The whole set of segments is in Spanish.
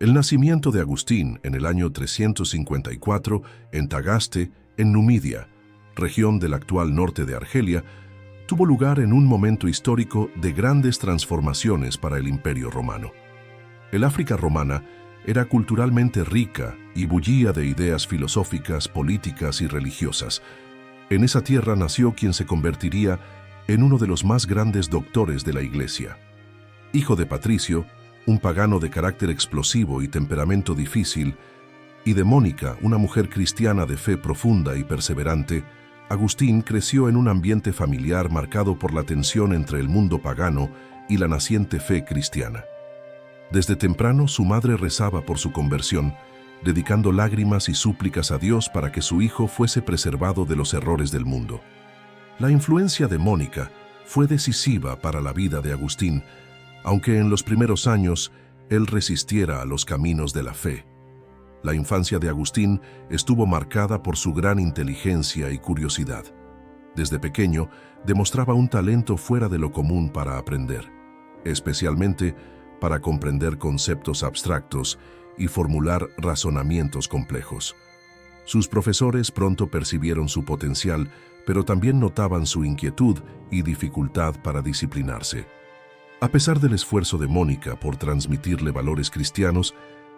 El nacimiento de Agustín en el año 354 en Tagaste, en Numidia, región del actual norte de Argelia, tuvo lugar en un momento histórico de grandes transformaciones para el Imperio Romano. El África romana era culturalmente rica y bullía de ideas filosóficas, políticas y religiosas. En esa tierra nació quien se convertiría en uno de los más grandes doctores de la Iglesia. Hijo de Patricio, un pagano de carácter explosivo y temperamento difícil, y de Mónica, una mujer cristiana de fe profunda y perseverante, Agustín creció en un ambiente familiar marcado por la tensión entre el mundo pagano y la naciente fe cristiana. Desde temprano su madre rezaba por su conversión, dedicando lágrimas y súplicas a Dios para que su hijo fuese preservado de los errores del mundo. La influencia de Mónica fue decisiva para la vida de Agustín, aunque en los primeros años él resistiera a los caminos de la fe. La infancia de Agustín estuvo marcada por su gran inteligencia y curiosidad. Desde pequeño demostraba un talento fuera de lo común para aprender, especialmente para comprender conceptos abstractos y formular razonamientos complejos. Sus profesores pronto percibieron su potencial, pero también notaban su inquietud y dificultad para disciplinarse. A pesar del esfuerzo de Mónica por transmitirle valores cristianos,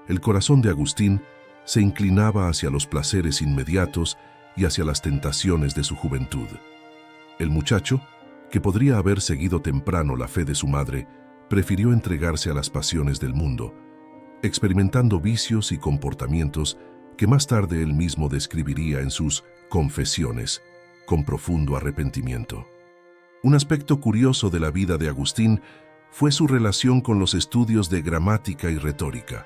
el corazón de Agustín se inclinaba hacia los placeres inmediatos y hacia las tentaciones de su juventud. El muchacho, que podría haber seguido temprano la fe de su madre, prefirió entregarse a las pasiones del mundo, experimentando vicios y comportamientos que más tarde él mismo describiría en sus Confesiones, con profundo arrepentimiento. Un aspecto curioso de la vida de Agustín fue su relación con los estudios de gramática y retórica.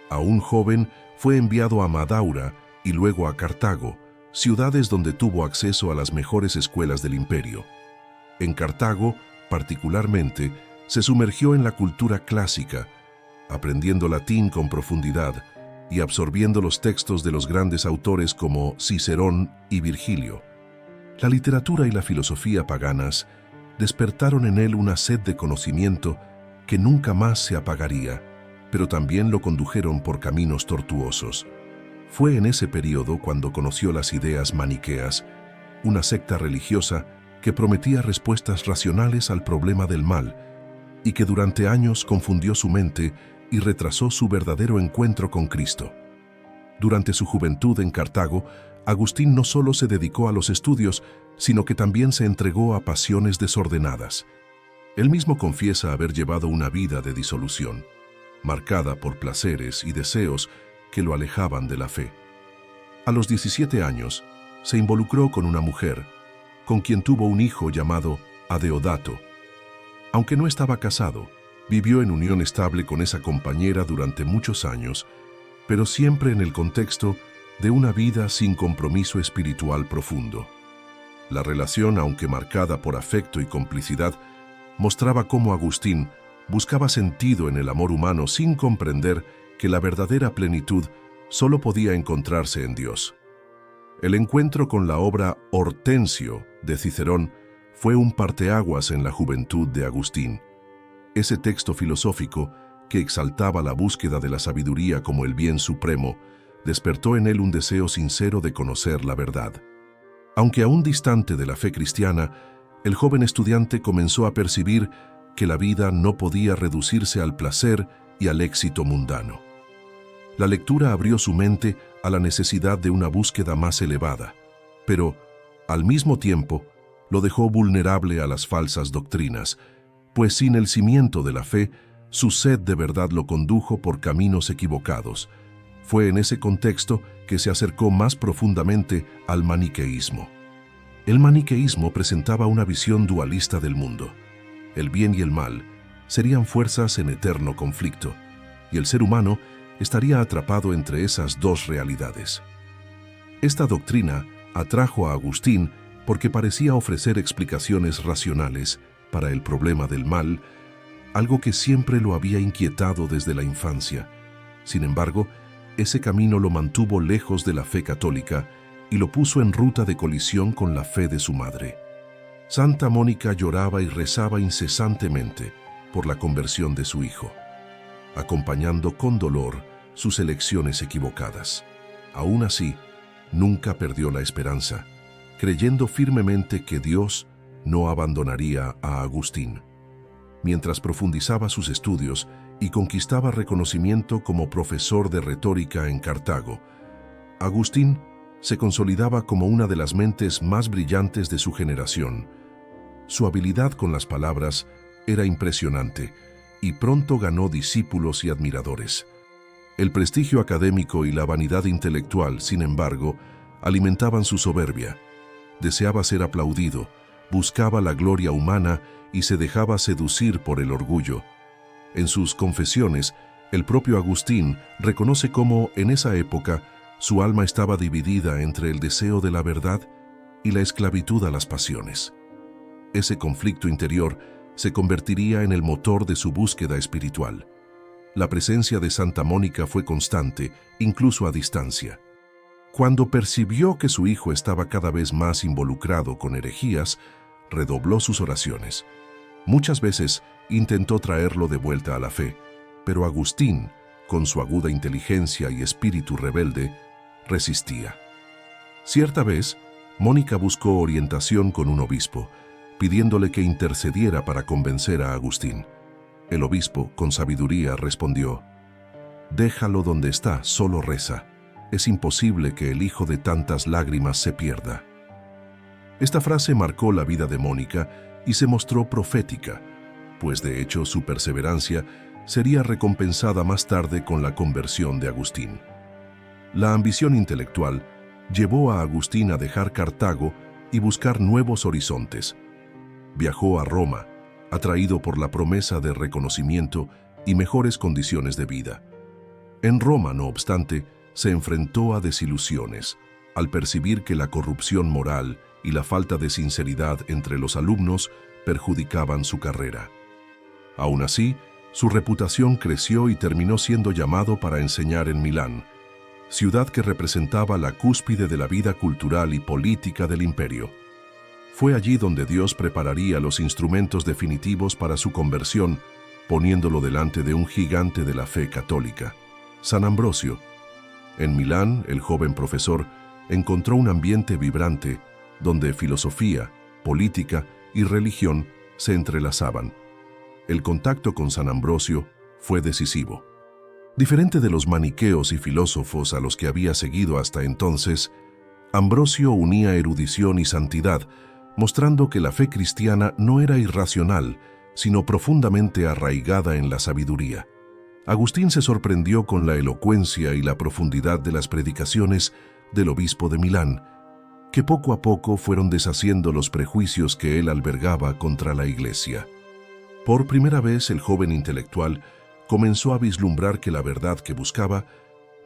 Aún joven, fue enviado a Madaura y luego a Cartago, ciudades donde tuvo acceso a las mejores escuelas del imperio. En Cartago, particularmente, se sumergió en la cultura clásica, aprendiendo latín con profundidad y absorbiendo los textos de los grandes autores como Cicerón y Virgilio. La literatura y la filosofía paganas despertaron en él una sed de conocimiento que nunca más se apagaría, pero también lo condujeron por caminos tortuosos. Fue en ese periodo cuando conoció las ideas maniqueas, una secta religiosa que prometía respuestas racionales al problema del mal y que durante años confundió su mente y retrasó su verdadero encuentro con Cristo. Durante su juventud en Cartago, Agustín no solo se dedicó a los estudios, sino que también se entregó a pasiones desordenadas. Él mismo confiesa haber llevado una vida de disolución, marcada por placeres y deseos que lo alejaban de la fe. A los 17 años, se involucró con una mujer, con quien tuvo un hijo llamado Adeodato. Aunque no estaba casado, vivió en unión estable con esa compañera durante muchos años, pero siempre en el contexto de una vida sin compromiso espiritual profundo. La relación, aunque marcada por afecto y complicidad, mostraba cómo Agustín buscaba sentido en el amor humano sin comprender que la verdadera plenitud solo podía encontrarse en Dios. El encuentro con la obra Hortensio de Cicerón fue un parteaguas en la juventud de Agustín. Ese texto filosófico, que exaltaba la búsqueda de la sabiduría como el bien supremo, despertó en él un deseo sincero de conocer la verdad. Aunque aún distante de la fe cristiana, el joven estudiante comenzó a percibir que la vida no podía reducirse al placer y al éxito mundano. La lectura abrió su mente a la necesidad de una búsqueda más elevada, pero, al mismo tiempo, lo dejó vulnerable a las falsas doctrinas, pues sin el cimiento de la fe, su sed de verdad lo condujo por caminos equivocados. Fue en ese contexto que se acercó más profundamente al maniqueísmo. El maniqueísmo presentaba una visión dualista del mundo. El bien y el mal serían fuerzas en eterno conflicto, y el ser humano estaría atrapado entre esas dos realidades. Esta doctrina atrajo a Agustín porque parecía ofrecer explicaciones racionales para el problema del mal, algo que siempre lo había inquietado desde la infancia. Sin embargo, ese camino lo mantuvo lejos de la fe católica y lo puso en ruta de colisión con la fe de su madre. Santa Mónica lloraba y rezaba incesantemente por la conversión de su hijo, acompañando con dolor sus elecciones equivocadas. Aún así, nunca perdió la esperanza, creyendo firmemente que Dios no abandonaría a Agustín. Mientras profundizaba sus estudios y conquistaba reconocimiento como profesor de retórica en Cartago, Agustín se consolidaba como una de las mentes más brillantes de su generación. Su habilidad con las palabras era impresionante y pronto ganó discípulos y admiradores. El prestigio académico y la vanidad intelectual, sin embargo, alimentaban su soberbia. Deseaba ser aplaudido, buscaba la gloria humana y se dejaba seducir por el orgullo. En sus confesiones, el propio Agustín reconoce cómo, en esa época, su alma estaba dividida entre el deseo de la verdad y la esclavitud a las pasiones. Ese conflicto interior se convertiría en el motor de su búsqueda espiritual. La presencia de Santa Mónica fue constante, incluso a distancia. Cuando percibió que su hijo estaba cada vez más involucrado con herejías, redobló sus oraciones. Muchas veces intentó traerlo de vuelta a la fe, pero Agustín, con su aguda inteligencia y espíritu rebelde, resistía. Cierta vez, Mónica buscó orientación con un obispo, pidiéndole que intercediera para convencer a Agustín. El obispo, con sabiduría, respondió: «Déjalo donde está, solo reza. Es imposible que el hijo de tantas lágrimas se pierda». Esta frase marcó la vida de Mónica y se mostró profética, pues de hecho su perseverancia sería recompensada más tarde con la conversión de Agustín. La ambición intelectual llevó a Agustín a dejar Cartago y buscar nuevos horizontes. Viajó a Roma, atraído por la promesa de reconocimiento y mejores condiciones de vida. En Roma, no obstante, se enfrentó a desilusiones, al percibir que la corrupción moral y la falta de sinceridad entre los alumnos perjudicaban su carrera. Aún así, su reputación creció y terminó siendo llamado para enseñar en Milán, ciudad que representaba la cúspide de la vida cultural y política del imperio. Fue allí donde Dios prepararía los instrumentos definitivos para su conversión, poniéndolo delante de un gigante de la fe católica, San Ambrosio. En Milán, el joven profesor encontró un ambiente vibrante donde filosofía, política y religión se entrelazaban. El contacto con San Ambrosio fue decisivo. Diferente de los maniqueos y filósofos a los que había seguido hasta entonces, Ambrosio unía erudición y santidad, mostrando que la fe cristiana no era irracional, sino profundamente arraigada en la sabiduría. Agustín se sorprendió con la elocuencia y la profundidad de las predicaciones del obispo de Milán, que poco a poco fueron deshaciendo los prejuicios que él albergaba contra la Iglesia. Por primera vez, el joven intelectual comenzó a vislumbrar que la verdad que buscaba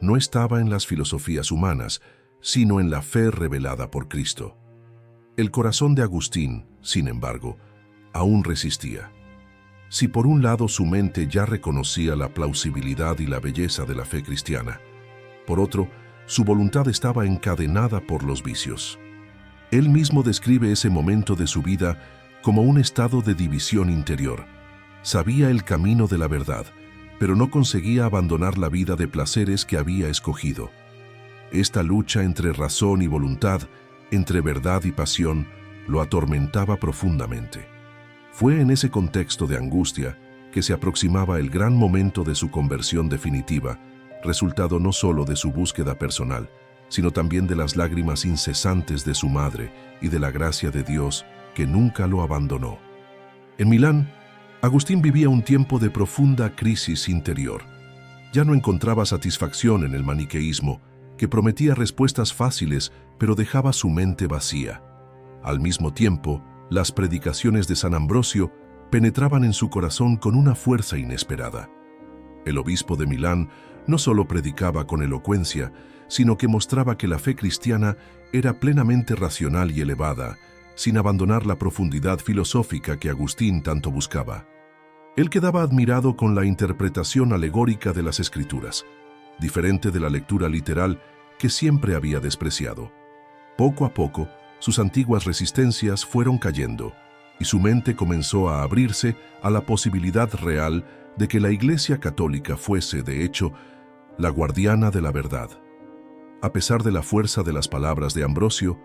no estaba en las filosofías humanas, sino en la fe revelada por Cristo. El corazón de Agustín, sin embargo, aún resistía. Si por un lado su mente ya reconocía la plausibilidad y la belleza de la fe cristiana, por otro, su voluntad estaba encadenada por los vicios. Él mismo describe ese momento de su vida como un estado de división interior. Sabía el camino de la verdad, pero no conseguía abandonar la vida de placeres que había escogido. Esta lucha entre razón y voluntad, entre verdad y pasión, lo atormentaba profundamente. Fue en ese contexto de angustia que se aproximaba el gran momento de su conversión definitiva, resultado no solo de su búsqueda personal, sino también de las lágrimas incesantes de su madre y de la gracia de Dios que nunca lo abandonó. En Milán, Agustín vivía un tiempo de profunda crisis interior. Ya no encontraba satisfacción en el maniqueísmo, que prometía respuestas fáciles, pero dejaba su mente vacía. Al mismo tiempo, las predicaciones de San Ambrosio penetraban en su corazón con una fuerza inesperada. El obispo de Milán no solo predicaba con elocuencia, sino que mostraba que la fe cristiana era plenamente racional y elevada, sin abandonar la profundidad filosófica que Agustín tanto buscaba. Él quedaba admirado con la interpretación alegórica de las Escrituras, diferente de la lectura literal que siempre había despreciado. Poco a poco, sus antiguas resistencias fueron cayendo, y su mente comenzó a abrirse a la posibilidad real de que la Iglesia católica fuese, de hecho, la guardiana de la verdad. A pesar de la fuerza de las palabras de Ambrosio,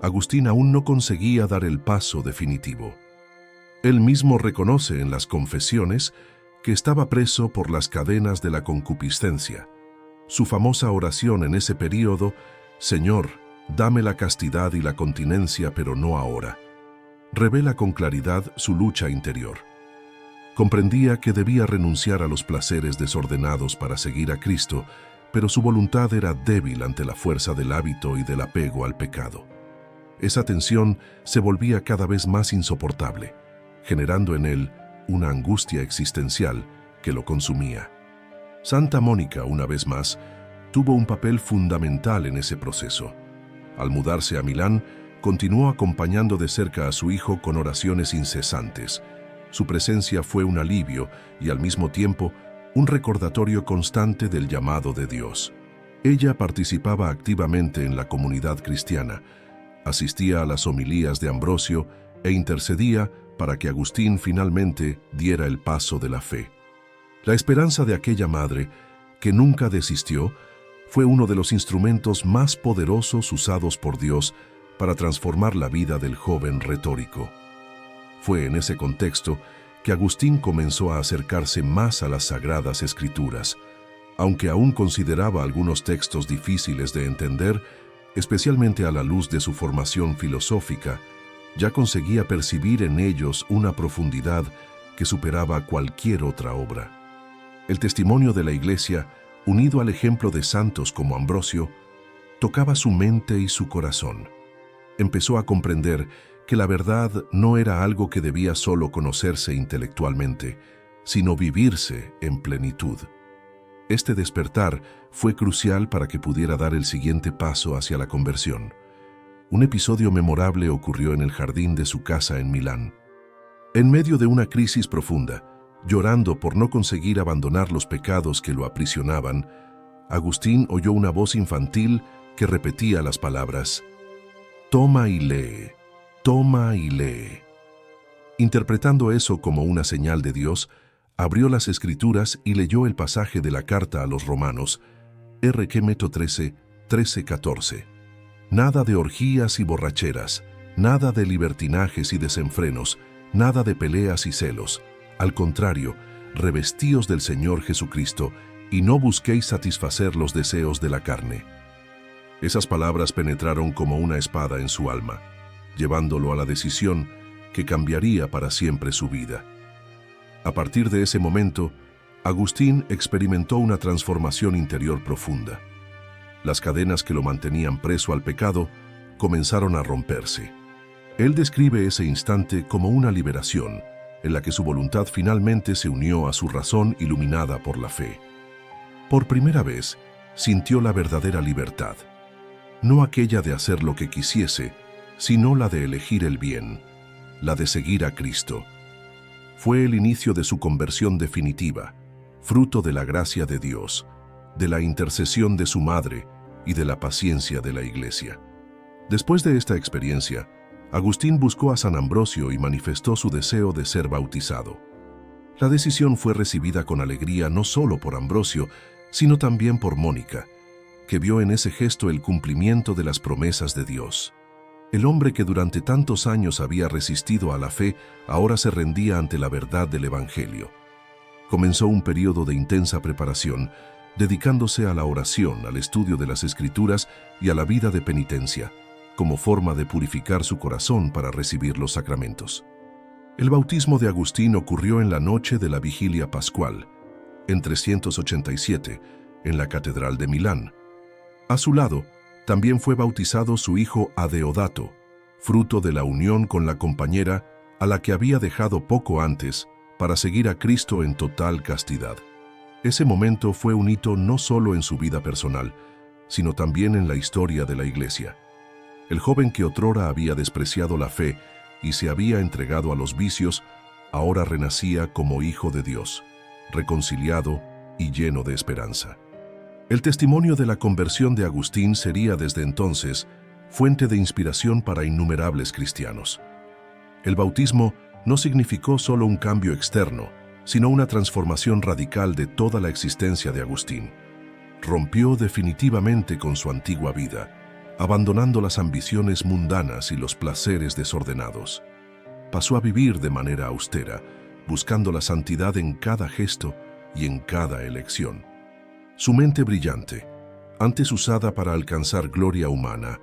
Agustín aún no conseguía dar el paso definitivo. Él mismo reconoce en las Confesiones que estaba preso por las cadenas de la concupiscencia. Su famosa oración en ese período, «Señor, dame la castidad y la continencia, pero no ahora», revela con claridad su lucha interior. Comprendía que debía renunciar a los placeres desordenados para seguir a Cristo, pero su voluntad era débil ante la fuerza del hábito y del apego al pecado. Esa tensión se volvía cada vez más insoportable, generando en él una angustia existencial que lo consumía. Santa Mónica, una vez más, tuvo un papel fundamental en ese proceso. Al mudarse a Milán, continuó acompañando de cerca a su hijo con oraciones incesantes. Su presencia fue un alivio y al mismo tiempo un recordatorio constante del llamado de Dios. Ella participaba activamente en la comunidad cristiana, asistía a las homilías de Ambrosio e intercedía para que Agustín finalmente diera el paso de la fe. La esperanza de aquella madre, que nunca desistió, fue uno de los instrumentos más poderosos usados por Dios para transformar la vida del joven retórico. Fue en ese contexto que Agustín comenzó a acercarse más a las Sagradas Escrituras, aunque aún consideraba algunos textos difíciles de entender, especialmente a la luz de su formación filosófica, ya conseguía percibir en ellos una profundidad que superaba cualquier otra obra. El testimonio de la Iglesia, unido al ejemplo de santos como Ambrosio, tocaba su mente y su corazón. Empezó a comprender que la verdad no era algo que debía solo conocerse intelectualmente, sino vivirse en plenitud. Este despertar fue crucial para que pudiera dar el siguiente paso hacia la conversión. Un episodio memorable ocurrió en el jardín de su casa en Milán. En medio de una crisis profunda, llorando por no conseguir abandonar los pecados que lo aprisionaban, Agustín oyó una voz infantil que repetía las palabras: «Toma y lee, toma y lee». Interpretando eso como una señal de Dios, abrió las Escrituras y leyó el pasaje de la carta a los Romanos, RQ 13:14. Nada de orgías y borracheras, nada de libertinajes y desenfrenos, nada de peleas y celos. Al contrario, revestíos del Señor Jesucristo y no busquéis satisfacer los deseos de la carne. Esas palabras penetraron como una espada en su alma, llevándolo a la decisión que cambiaría para siempre su vida. A partir de ese momento, Agustín experimentó una transformación interior profunda. Las cadenas que lo mantenían preso al pecado comenzaron a romperse. Él describe ese instante como una liberación, en la que su voluntad finalmente se unió a su razón iluminada por la fe. Por primera vez, sintió la verdadera libertad, no aquella de hacer lo que quisiese, sino la de elegir el bien, la de seguir a Cristo. Fue el inicio de su conversión definitiva, fruto de la gracia de Dios, de la intercesión de su madre y de la paciencia de la Iglesia. Después de esta experiencia, Agustín buscó a San Ambrosio y manifestó su deseo de ser bautizado. La decisión fue recibida con alegría no solo por Ambrosio, sino también por Mónica, que vio en ese gesto el cumplimiento de las promesas de Dios. El hombre que durante tantos años había resistido a la fe, ahora se rendía ante la verdad del Evangelio. Comenzó un periodo de intensa preparación, dedicándose a la oración, al estudio de las Escrituras y a la vida de penitencia, como forma de purificar su corazón para recibir los sacramentos. El bautismo de Agustín ocurrió en la noche de la Vigilia Pascual, en 387, en la Catedral de Milán. A su lado, también fue bautizado su hijo Adeodato, fruto de la unión con la compañera a la que había dejado poco antes para seguir a Cristo en total castidad. Ese momento fue un hito no solo en su vida personal, sino también en la historia de la Iglesia. El joven que otrora había despreciado la fe y se había entregado a los vicios, ahora renacía como hijo de Dios, reconciliado y lleno de esperanza. El testimonio de la conversión de Agustín sería desde entonces fuente de inspiración para innumerables cristianos. El bautismo no significó solo un cambio externo, sino una transformación radical de toda la existencia de Agustín. rompió definitivamente con su antigua vida, abandonando las ambiciones mundanas y los placeres desordenados. Pasó a vivir de manera austera, buscando la santidad en cada gesto y en cada elección. Su mente brillante, antes usada para alcanzar gloria humana,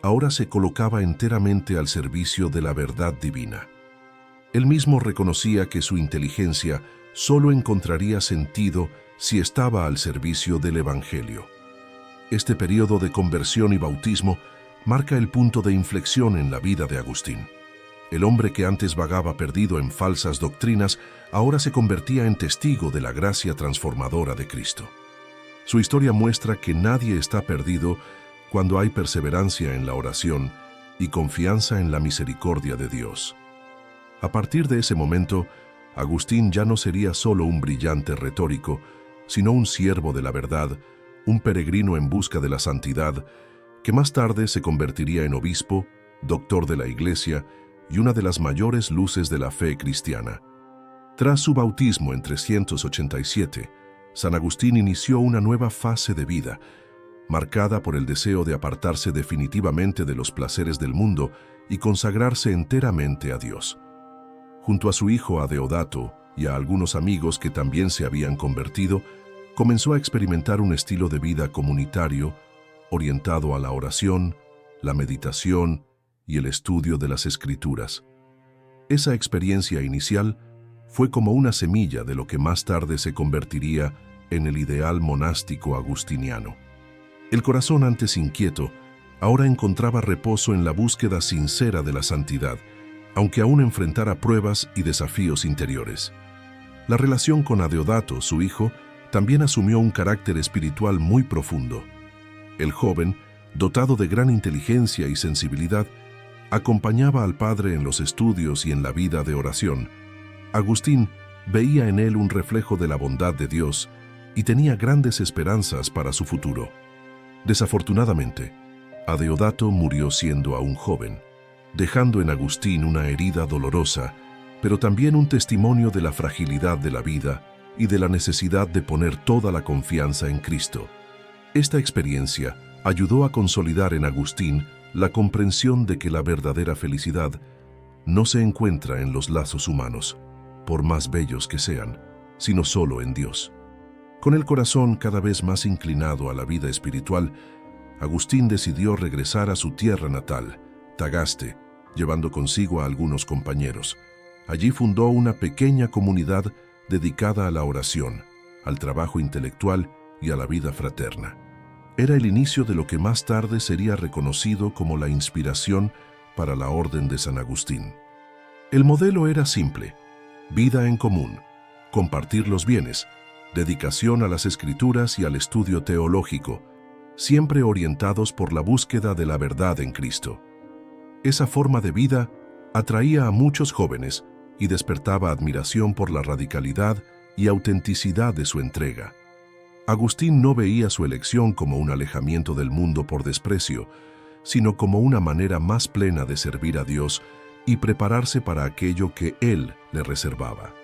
ahora se colocaba enteramente al servicio de la verdad divina. Él mismo reconocía que su inteligencia solo encontraría sentido si estaba al servicio del Evangelio. Este periodo de conversión y bautismo marca el punto de inflexión en la vida de Agustín. El hombre que antes vagaba perdido en falsas doctrinas, ahora se convertía en testigo de la gracia transformadora de Cristo. Su historia muestra que nadie está perdido cuando hay perseverancia en la oración y confianza en la misericordia de Dios. A partir de ese momento, Agustín ya no sería solo un brillante retórico, sino un siervo de la verdad, un peregrino en busca de la santidad, que más tarde se convertiría en obispo, doctor de la Iglesia y una de las mayores luces de la fe cristiana. Tras su bautismo en 387, San Agustín inició una nueva fase de vida, marcada por el deseo de apartarse definitivamente de los placeres del mundo y consagrarse enteramente a Dios. Junto a su hijo Adeodato y a algunos amigos que también se habían convertido, comenzó a experimentar un estilo de vida comunitario orientado a la oración, la meditación y el estudio de las Escrituras. Esa experiencia inicial fue como una semilla de lo que más tarde se convertiría en el ideal monástico agustiniano. El corazón antes inquieto ahora encontraba reposo en la búsqueda sincera de la santidad, aunque aún enfrentara pruebas y desafíos interiores. La relación con Adeodato, su hijo, también asumió un carácter espiritual muy profundo. El joven, dotado de gran inteligencia y sensibilidad, acompañaba al padre en los estudios y en la vida de oración. Agustín veía en él un reflejo de la bondad de Dios y tenía grandes esperanzas para su futuro. Desafortunadamente, Adeodato murió siendo aún joven, dejando en Agustín una herida dolorosa, pero también un testimonio de la fragilidad de la vida y de la necesidad de poner toda la confianza en Cristo. Esta experiencia ayudó a consolidar en Agustín la comprensión de que la verdadera felicidad no se encuentra en los lazos humanos, por más bellos que sean, sino solo en Dios. Con el corazón cada vez más inclinado a la vida espiritual, Agustín decidió regresar a su tierra natal, Tagaste, llevando consigo a algunos compañeros. Allí fundó una pequeña comunidad dedicada a la oración, al trabajo intelectual y a la vida fraterna. Era el inicio de lo que más tarde sería reconocido como la inspiración para la Orden de San Agustín. El modelo era simple: vida en común, compartir los bienes, dedicación a las Escrituras y al estudio teológico, siempre orientados por la búsqueda de la verdad en Cristo. Esa forma de vida atraía a muchos jóvenes y despertaba admiración por la radicalidad y autenticidad de su entrega. Agustín no veía su elección como un alejamiento del mundo por desprecio, sino como una manera más plena de servir a Dios y prepararse para aquello que Él le reservaba.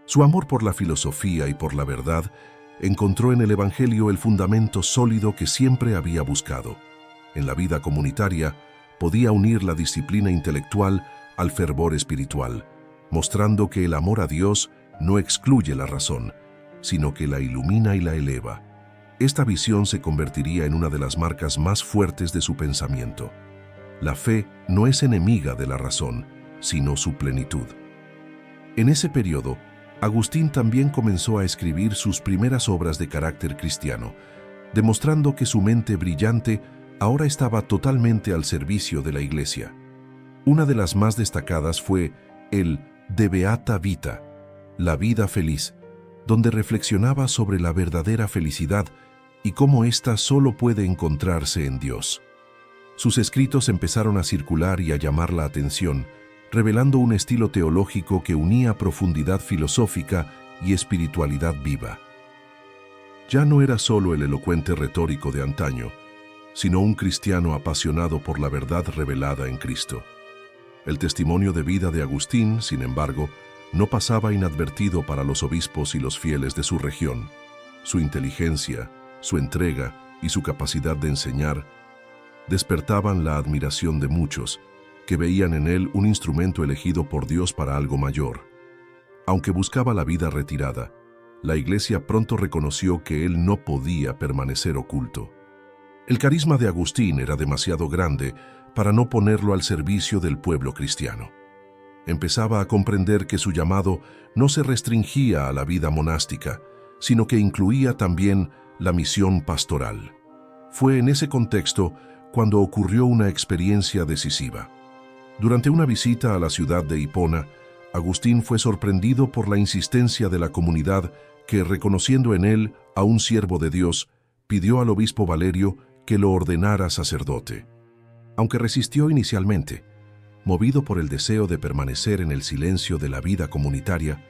Su amor por la filosofía y por la verdad encontró en el Evangelio el fundamento sólido que siempre había buscado. En la vida comunitaria podía unir la disciplina intelectual al fervor espiritual, mostrando que el amor a Dios no excluye la razón, sino que la ilumina y la eleva. Esta visión se convertiría en una de las marcas más fuertes de su pensamiento. La fe no es enemiga de la razón, sino su plenitud. En ese periodo, Agustín también comenzó a escribir sus primeras obras de carácter cristiano, demostrando que su mente brillante ahora estaba totalmente al servicio de la Iglesia. Una de las más destacadas fue el De Beata Vita, la vida feliz, donde reflexionaba sobre la verdadera felicidad y cómo ésta solo puede encontrarse en Dios. Sus escritos empezaron a circular y a llamar la atención, revelando un estilo teológico que unía profundidad filosófica y espiritualidad viva. Ya no era solo el elocuente retórico de antaño, sino un cristiano apasionado por la verdad revelada en Cristo. El testimonio de vida de Agustín, sin embargo, no pasaba inadvertido para los obispos y los fieles de su región. Su inteligencia, su entrega y su capacidad de enseñar despertaban la admiración de muchos, que veían en él un instrumento elegido por Dios para algo mayor. Aunque buscaba la vida retirada, la Iglesia pronto reconoció que él no podía permanecer oculto. El carisma de Agustín era demasiado grande para no ponerlo al servicio del pueblo cristiano. Empezaba a comprender que su llamado no se restringía a la vida monástica, sino que incluía también la misión pastoral. Fue en ese contexto cuando ocurrió una experiencia decisiva. Durante una visita a la ciudad de Hipona, Agustín fue sorprendido por la insistencia de la comunidad que, reconociendo en él a un siervo de Dios, pidió al obispo Valerio que lo ordenara sacerdote. Aunque resistió inicialmente, movido por el deseo de permanecer en el silencio de la vida comunitaria,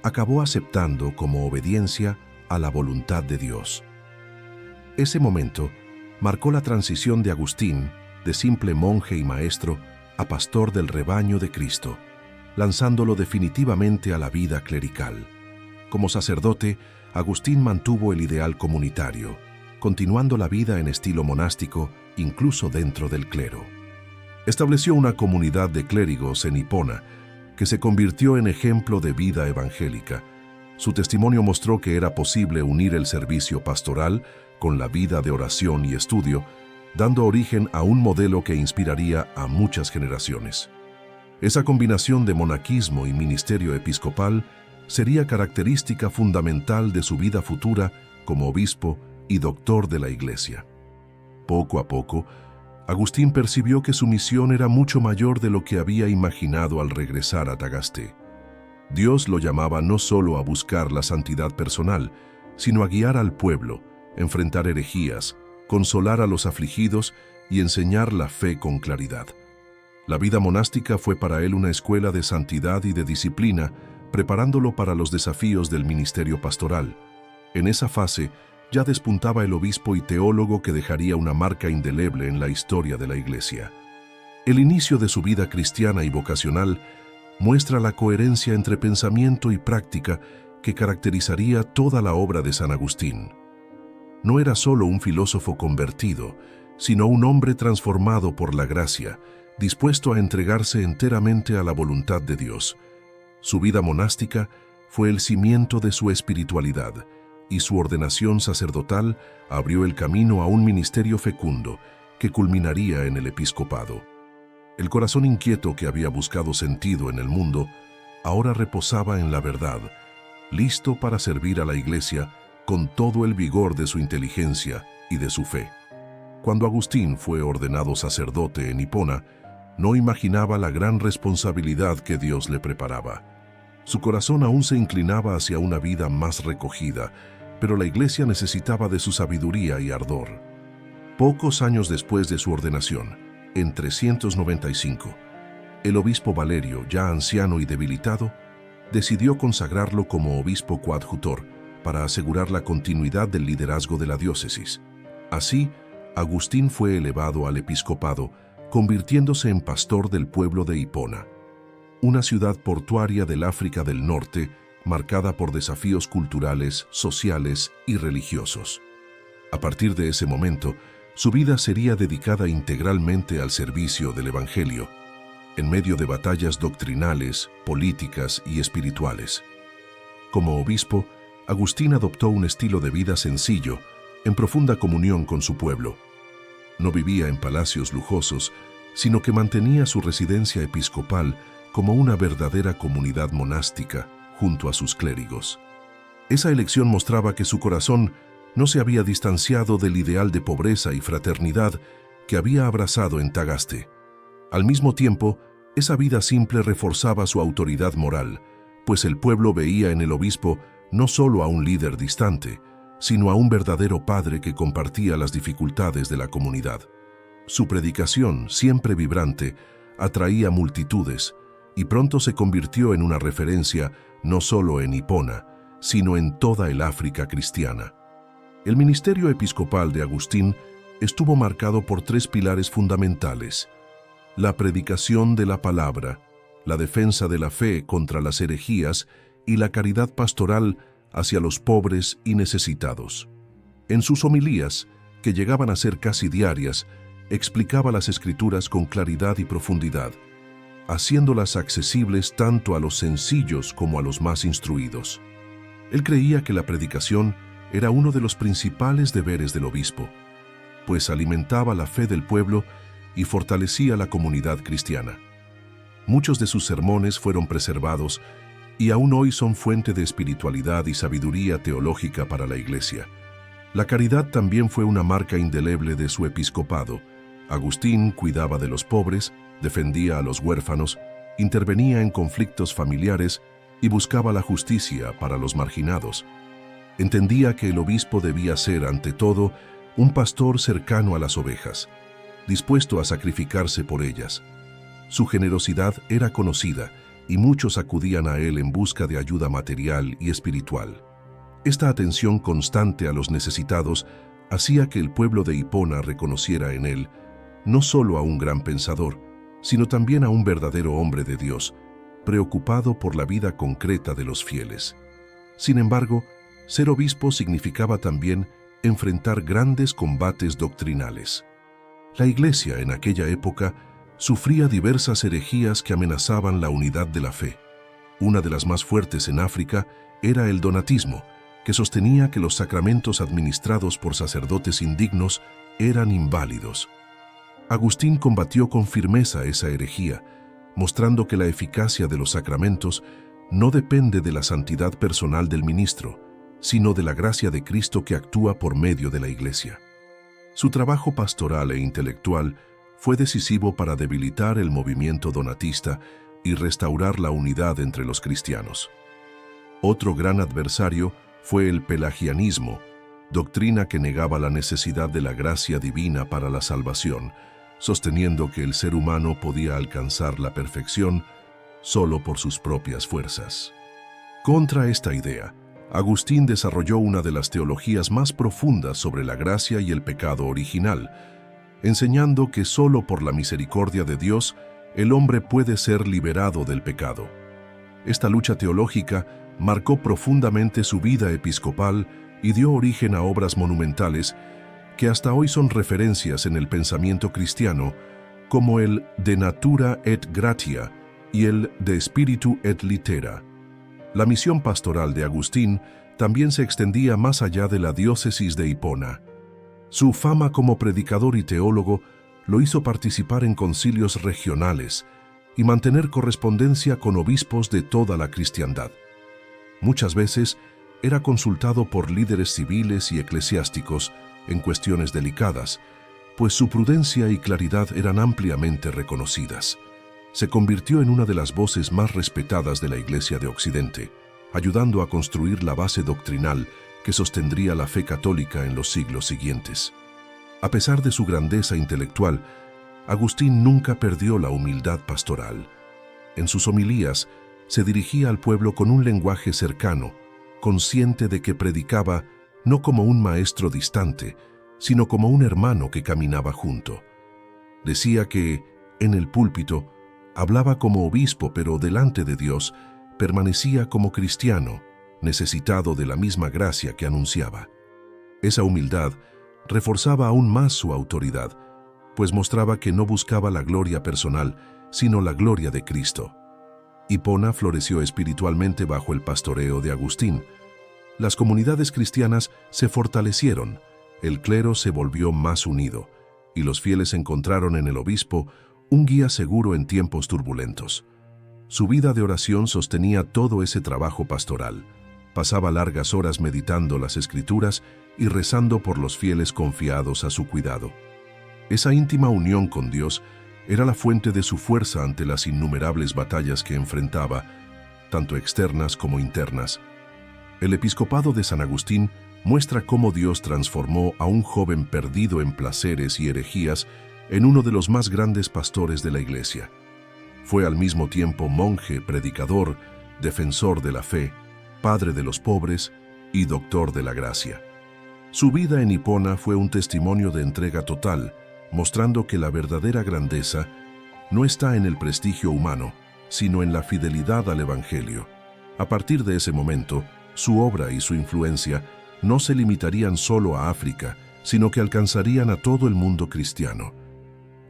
acabó aceptando como obediencia a la voluntad de Dios. Ese momento marcó la transición de Agustín, de simple monje y maestro, a pastor del rebaño de Cristo, lanzándolo definitivamente a la vida clerical. Como sacerdote, Agustín mantuvo el ideal comunitario, continuando la vida en estilo monástico, incluso dentro del clero. Estableció una comunidad de clérigos en Hipona, que se convirtió en ejemplo de vida evangélica. Su testimonio mostró que era posible unir el servicio pastoral con la vida de oración y estudio, dando origen a un modelo que inspiraría a muchas generaciones. Esa combinación de monaquismo y ministerio episcopal sería característica fundamental de su vida futura como obispo y doctor de la Iglesia. Poco a poco, Agustín percibió que su misión era mucho mayor de lo que había imaginado al regresar a Tagaste. Dios lo llamaba no solo a buscar la santidad personal, sino a guiar al pueblo, enfrentar herejías, consolar a los afligidos y enseñar la fe con claridad. La vida monástica fue para él una escuela de santidad y de disciplina, preparándolo para los desafíos del ministerio pastoral. En esa fase ya despuntaba el obispo y teólogo que dejaría una marca indeleble en la historia de la Iglesia. El inicio de su vida cristiana y vocacional muestra la coherencia entre pensamiento y práctica que caracterizaría toda la obra de San Agustín. No era solo un filósofo convertido, sino un hombre transformado por la gracia, dispuesto a entregarse enteramente a la voluntad de Dios. Su vida monástica fue el cimiento de su espiritualidad, y su ordenación sacerdotal abrió el camino a un ministerio fecundo que culminaría en el episcopado. El corazón inquieto que había buscado sentido en el mundo ahora reposaba en la verdad, listo para servir a la Iglesia con todo el vigor de su inteligencia y de su fe. Cuando Agustín fue ordenado sacerdote en Hipona, no imaginaba la gran responsabilidad que Dios le preparaba. Su corazón aún se inclinaba hacia una vida más recogida, pero la Iglesia necesitaba de su sabiduría y ardor. Pocos años después de su ordenación, en 395, el obispo Valerio, ya anciano y debilitado, decidió consagrarlo como obispo coadjutor para asegurar la continuidad del liderazgo de la diócesis. Así, Agustín fue elevado al episcopado, convirtiéndose en pastor del pueblo de Hipona, una ciudad portuaria del África del Norte, marcada por desafíos culturales, sociales y religiosos. A partir de ese momento, su vida sería dedicada integralmente al servicio del Evangelio, en medio de batallas doctrinales, políticas y espirituales. Como obispo, Agustín adoptó un estilo de vida sencillo, en profunda comunión con su pueblo. No vivía en palacios lujosos, sino que mantenía su residencia episcopal como una verdadera comunidad monástica junto a sus clérigos. Esa elección mostraba que su corazón no se había distanciado del ideal de pobreza y fraternidad que había abrazado en Tagaste. Al mismo tiempo, esa vida simple reforzaba su autoridad moral, pues el pueblo veía en el obispo no solo a un líder distante, sino a un verdadero padre que compartía las dificultades de la comunidad. Su predicación, siempre vibrante, atraía multitudes y pronto se convirtió en una referencia no solo en Hipona, sino en toda el África cristiana. El ministerio episcopal de Agustín estuvo marcado por tres pilares fundamentales: la predicación de la palabra, la defensa de la fe contra las herejías y la caridad pastoral hacia los pobres y necesitados. En sus homilías, que llegaban a ser casi diarias, explicaba las Escrituras con claridad y profundidad, haciéndolas accesibles tanto a los sencillos como a los más instruidos. Él creía que la predicación era uno de los principales deberes del obispo, pues alimentaba la fe del pueblo y fortalecía la comunidad cristiana. Muchos de sus sermones fueron preservados y aún hoy son fuente de espiritualidad y sabiduría teológica para la Iglesia. La caridad también fue una marca indeleble de su episcopado. Agustín cuidaba de los pobres, defendía a los huérfanos, intervenía en conflictos familiares y buscaba la justicia para los marginados. Entendía que el obispo debía ser, ante todo, un pastor cercano a las ovejas, dispuesto a sacrificarse por ellas. Su generosidad era conocida y muchos acudían a él en busca de ayuda material y espiritual. Esta atención constante a los necesitados hacía que el pueblo de Hipona reconociera en él no solo a un gran pensador, sino también a un verdadero hombre de Dios, preocupado por la vida concreta de los fieles. Sin embargo, ser obispo significaba también enfrentar grandes combates doctrinales. La Iglesia en aquella época sufría diversas herejías que amenazaban la unidad de la fe. Una de las más fuertes en África era el donatismo, que sostenía que los sacramentos administrados por sacerdotes indignos eran inválidos. Agustín combatió con firmeza esa herejía, mostrando que la eficacia de los sacramentos no depende de la santidad personal del ministro, sino de la gracia de Cristo que actúa por medio de la Iglesia. Su trabajo pastoral e intelectual fue decisivo para debilitar el movimiento donatista y restaurar la unidad entre los cristianos. Otro gran adversario fue el pelagianismo, doctrina que negaba la necesidad de la gracia divina para la salvación, sosteniendo que el ser humano podía alcanzar la perfección solo por sus propias fuerzas. Contra esta idea, Agustín desarrolló una de las teologías más profundas sobre la gracia y el pecado original, enseñando que solo por la misericordia de Dios el hombre puede ser liberado del pecado. Esta lucha teológica marcó profundamente su vida episcopal y dio origen a obras monumentales que hasta hoy son referencias en el pensamiento cristiano, como el De Natura et Gratia y el De Spiritu et Litera. La misión pastoral de Agustín también se extendía más allá de la diócesis de Hipona. Su fama como predicador y teólogo lo hizo participar en concilios regionales y mantener correspondencia con obispos de toda la cristiandad. Muchas veces era consultado por líderes civiles y eclesiásticos en cuestiones delicadas, pues su prudencia y claridad eran ampliamente reconocidas. Se convirtió en una de las voces más respetadas de la Iglesia de Occidente, ayudando a construir la base doctrinal que sostendría la fe católica en los siglos siguientes. A pesar de su grandeza intelectual, Agustín nunca perdió la humildad pastoral. En sus homilías, se dirigía al pueblo con un lenguaje cercano, consciente de que predicaba no como un maestro distante, sino como un hermano que caminaba junto. Decía que, en el púlpito, hablaba como obispo, pero delante de Dios permanecía como cristiano, necesitado de la misma gracia que anunciaba. Esa humildad reforzaba aún más su autoridad, pues mostraba que no buscaba la gloria personal, sino la gloria de Cristo. Hipona floreció espiritualmente bajo el pastoreo de Agustín. Las comunidades cristianas se fortalecieron, el clero se volvió más unido, y los fieles encontraron en el obispo un guía seguro en tiempos turbulentos. Su vida de oración sostenía todo ese trabajo pastoral. Pasaba largas horas meditando las Escrituras y rezando por los fieles confiados a su cuidado. Esa íntima unión con Dios era la fuente de su fuerza ante las innumerables batallas que enfrentaba, tanto externas como internas. El episcopado de San Agustín muestra cómo Dios transformó a un joven perdido en placeres y herejías en uno de los más grandes pastores de la Iglesia. Fue al mismo tiempo monje, predicador, defensor de la fe, padre de los pobres y doctor de la gracia. Su vida en Hipona fue un testimonio de entrega total, mostrando que la verdadera grandeza no está en el prestigio humano, sino en la fidelidad al Evangelio. A partir de ese momento, su obra y su influencia no se limitarían solo a África, sino que alcanzarían a todo el mundo cristiano,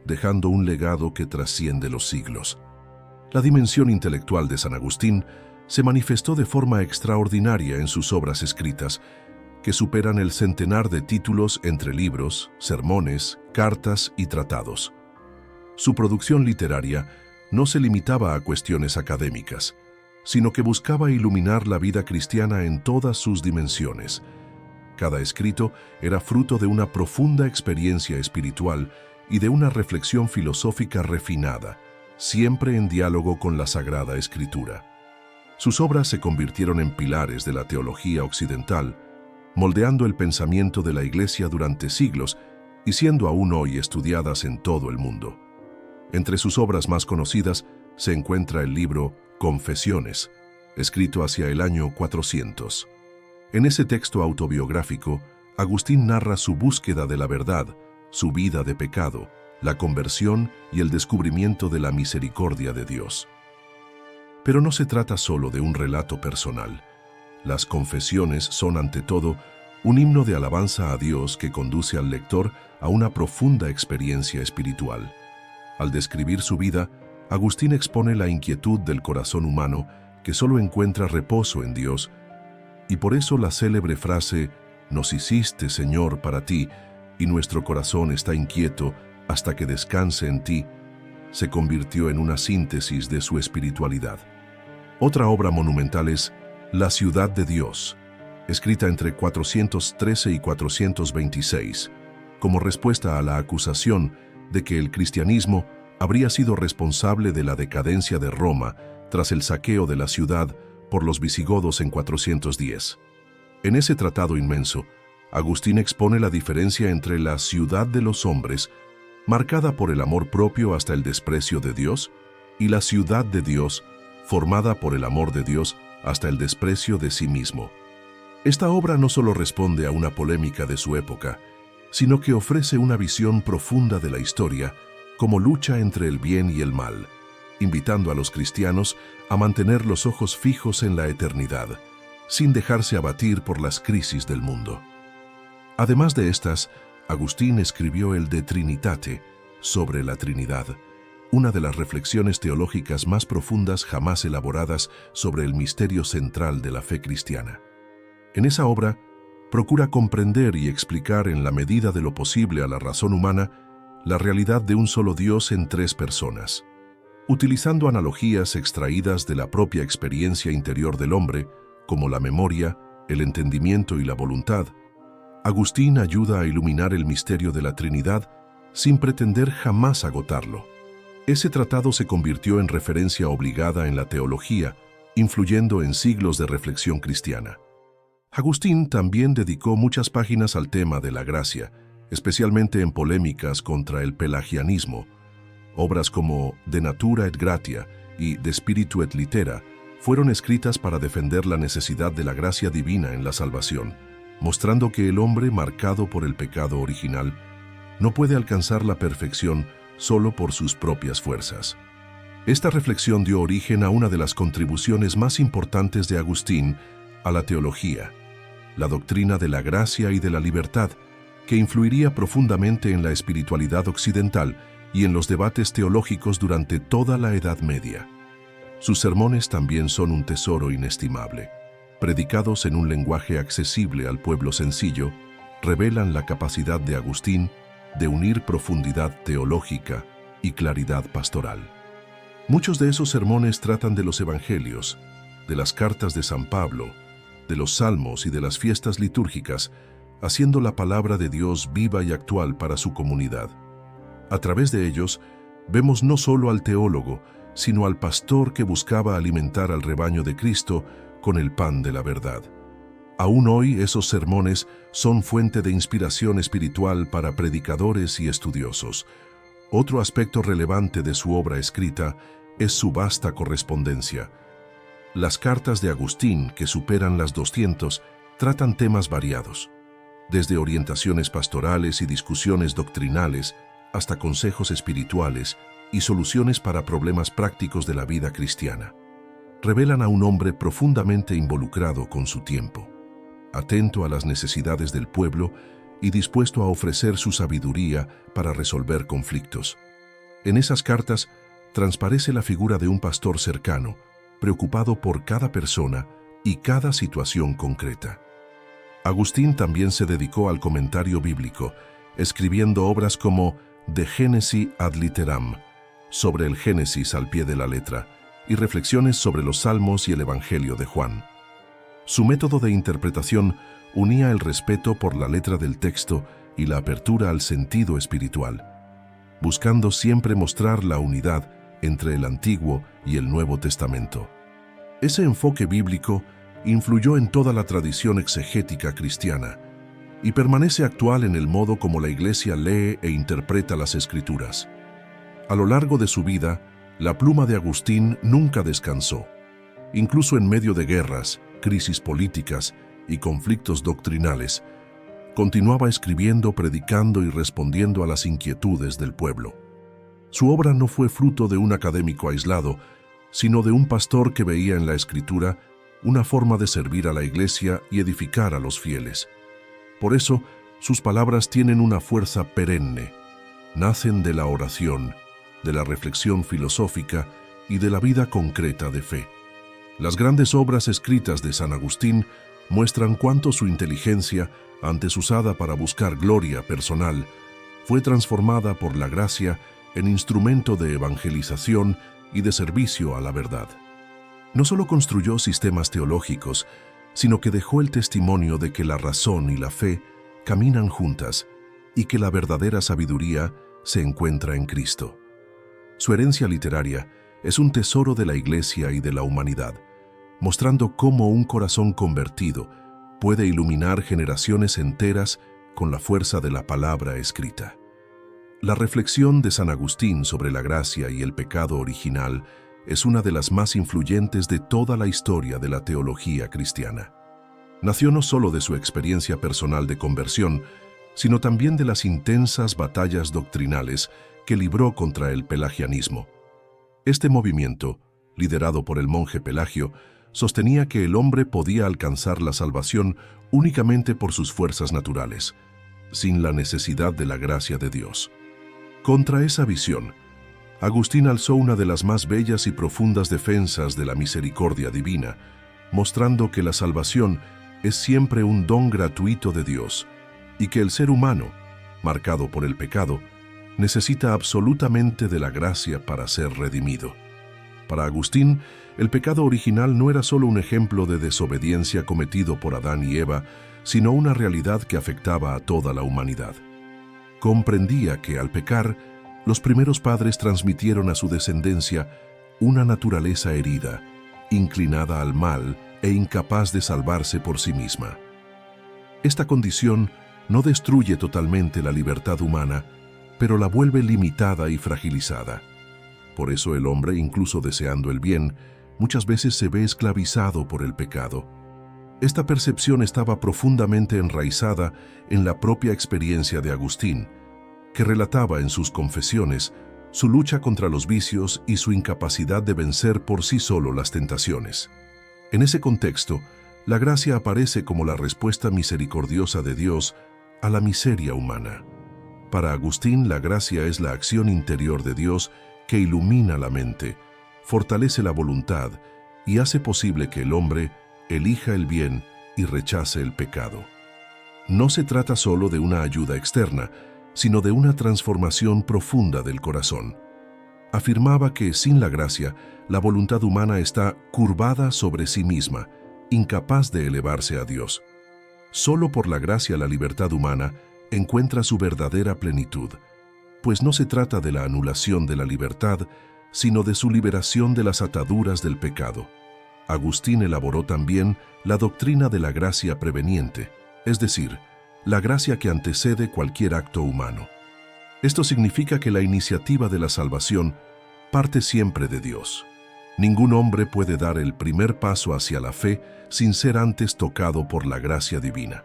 dejando un legado que trasciende los siglos. La dimensión intelectual de San Agustín se manifestó de forma extraordinaria en sus obras escritas, que superan el centenar de títulos entre libros, sermones, cartas y tratados. Su producción literaria no se limitaba a cuestiones académicas, sino que buscaba iluminar la vida cristiana en todas sus dimensiones. Cada escrito era fruto de una profunda experiencia espiritual y de una reflexión filosófica refinada, siempre en diálogo con la Sagrada Escritura. Sus obras se convirtieron en pilares de la teología occidental, moldeando el pensamiento de la Iglesia durante siglos y siendo aún hoy estudiadas en todo el mundo. Entre sus obras más conocidas se encuentra el libro Confesiones, escrito hacia el año 400. En ese texto autobiográfico, Agustín narra su búsqueda de la verdad, su vida de pecado, la conversión y el descubrimiento de la misericordia de Dios. Pero no se trata solo de un relato personal. Las confesiones son, ante todo, un himno de alabanza a Dios que conduce al lector a una profunda experiencia espiritual. Al describir su vida, Agustín expone la inquietud del corazón humano que solo encuentra reposo en Dios, y por eso la célebre frase «Nos hiciste, Señor, para ti, y nuestro corazón está inquieto hasta que descanse en ti», se convirtió en una síntesis de su espiritualidad. Otra obra monumental es La ciudad de Dios, escrita entre 413 y 426, como respuesta a la acusación de que el cristianismo habría sido responsable de la decadencia de Roma tras el saqueo de la ciudad por los visigodos en 410. En ese tratado inmenso, Agustín expone la diferencia entre la ciudad de los hombres, marcada por el amor propio hasta el desprecio de Dios, y la ciudad de Dios, formada por el amor de Dios hasta el desprecio de sí mismo. Esta obra no solo responde a una polémica de su época, sino que ofrece una visión profunda de la historia como lucha entre el bien y el mal, invitando a los cristianos a mantener los ojos fijos en la eternidad, sin dejarse abatir por las crisis del mundo. Además de estas, Agustín escribió el De Trinitate, sobre la Trinidad, una de las reflexiones teológicas más profundas jamás elaboradas sobre el misterio central de la fe cristiana. En esa obra, procura comprender y explicar en la medida de lo posible a la razón humana la realidad de un solo Dios en tres personas. Utilizando analogías extraídas de la propia experiencia interior del hombre, como la memoria, el entendimiento y la voluntad, Agustín ayuda a iluminar el misterio de la Trinidad sin pretender jamás agotarlo. Ese tratado se convirtió en referencia obligada en la teología, influyendo en siglos de reflexión cristiana. Agustín también dedicó muchas páginas al tema de la gracia, especialmente en polémicas contra el pelagianismo. Obras como De Natura et Gratia y De Spiritu et Litera fueron escritas para defender la necesidad de la gracia divina en la salvación, mostrando que el hombre marcado por el pecado original no puede alcanzar la perfección solo por sus propias fuerzas. Esta reflexión dio origen a una de las contribuciones más importantes de Agustín a la teología, la doctrina de la gracia y de la libertad, que influiría profundamente en la espiritualidad occidental y en los debates teológicos durante toda la Edad Media. Sus sermones también son un tesoro inestimable. Predicados en un lenguaje accesible al pueblo sencillo, revelan la capacidad de Agustín de unir profundidad teológica y claridad pastoral. Muchos de esos sermones tratan de los evangelios, de las cartas de San Pablo, de los salmos y de las fiestas litúrgicas, haciendo la palabra de Dios viva y actual para su comunidad. A través de ellos, vemos no solo al teólogo, sino al pastor que buscaba alimentar al rebaño de Cristo con el pan de la verdad. Aún hoy esos sermones son fuente de inspiración espiritual para predicadores y estudiosos. Otro aspecto relevante de su obra escrita es su vasta correspondencia. Las cartas de Agustín, que superan las 200, tratan temas variados, desde orientaciones pastorales y discusiones doctrinales hasta consejos espirituales y soluciones para problemas prácticos de la vida cristiana. Revelan a un hombre profundamente involucrado con su tiempo. atento a las necesidades del pueblo y dispuesto a ofrecer su sabiduría para resolver conflictos. En esas cartas transparece la figura de un pastor cercano, preocupado por cada persona y cada situación concreta. Agustín también se dedicó al comentario bíblico, escribiendo obras como De Genesi ad Litteram, sobre el Génesis al pie de la letra, y reflexiones sobre los Salmos y el Evangelio de Juan. Su método de interpretación unía el respeto por la letra del texto y la apertura al sentido espiritual, buscando siempre mostrar la unidad entre el Antiguo y el Nuevo Testamento. Ese enfoque bíblico influyó en toda la tradición exegética cristiana y permanece actual en el modo como la Iglesia lee e interpreta las Escrituras. A lo largo de su vida, la pluma de Agustín nunca descansó. Incluso en medio de guerras, crisis políticas y conflictos doctrinales, continuaba escribiendo, predicando y respondiendo a las inquietudes del pueblo. Su obra no fue fruto de un académico aislado, sino de un pastor que veía en la Escritura una forma de servir a la Iglesia y edificar a los fieles. Por eso, sus palabras tienen una fuerza perenne. Nacen de la oración, de la reflexión filosófica y de la vida concreta de fe. Las grandes obras escritas de San Agustín muestran cuánto su inteligencia, antes usada para buscar gloria personal, fue transformada por la gracia en instrumento de evangelización y de servicio a la verdad. No solo construyó sistemas teológicos, sino que dejó el testimonio de que la razón y la fe caminan juntas y que la verdadera sabiduría se encuentra en Cristo. Su herencia literaria es un tesoro de la Iglesia y de la humanidad, mostrando cómo un corazón convertido puede iluminar generaciones enteras con la fuerza de la palabra escrita. La reflexión de San Agustín sobre la gracia y el pecado original es una de las más influyentes de toda la historia de la teología cristiana. Nació no solo de su experiencia personal de conversión, sino también de las intensas batallas doctrinales que libró contra el pelagianismo. Este movimiento, liderado por el monje Pelagio, sostenía que el hombre podía alcanzar la salvación únicamente por sus fuerzas naturales, sin la necesidad de la gracia de Dios. Contra esa visión, Agustín alzó una de las más bellas y profundas defensas de la misericordia divina, mostrando que la salvación es siempre un don gratuito de Dios y que el ser humano, marcado por el pecado, necesita absolutamente de la gracia para ser redimido. Para Agustín, el pecado original no era solo un ejemplo de desobediencia cometido por Adán y Eva, sino una realidad que afectaba a toda la humanidad. Comprendía que al pecar, los primeros padres transmitieron a su descendencia una naturaleza herida, inclinada al mal e incapaz de salvarse por sí misma. Esta condición no destruye totalmente la libertad humana, pero la vuelve limitada y fragilizada. Por eso el hombre, incluso deseando el bien, muchas veces se ve esclavizado por el pecado. Esta percepción estaba profundamente enraizada en la propia experiencia de Agustín, que relataba en sus confesiones su lucha contra los vicios y su incapacidad de vencer por sí solo las tentaciones. En ese contexto, la gracia aparece como la respuesta misericordiosa de Dios a la miseria humana. Para Agustín, la gracia es la acción interior de Dios que ilumina la mente, fortalece la voluntad y hace posible que el hombre elija el bien y rechace el pecado. No se trata solo de una ayuda externa, sino de una transformación profunda del corazón. Afirmaba que sin la gracia, la voluntad humana está curvada sobre sí misma, incapaz de elevarse a Dios. Solo por la gracia la libertad humana encuentra su verdadera plenitud, pues no se trata de la anulación de la libertad, sino de su liberación de las ataduras del pecado. Agustín elaboró también la doctrina de la gracia preveniente, es decir, la gracia que antecede cualquier acto humano. Esto significa que la iniciativa de la salvación parte siempre de Dios. Ningún hombre puede dar el primer paso hacia la fe sin ser antes tocado por la gracia divina.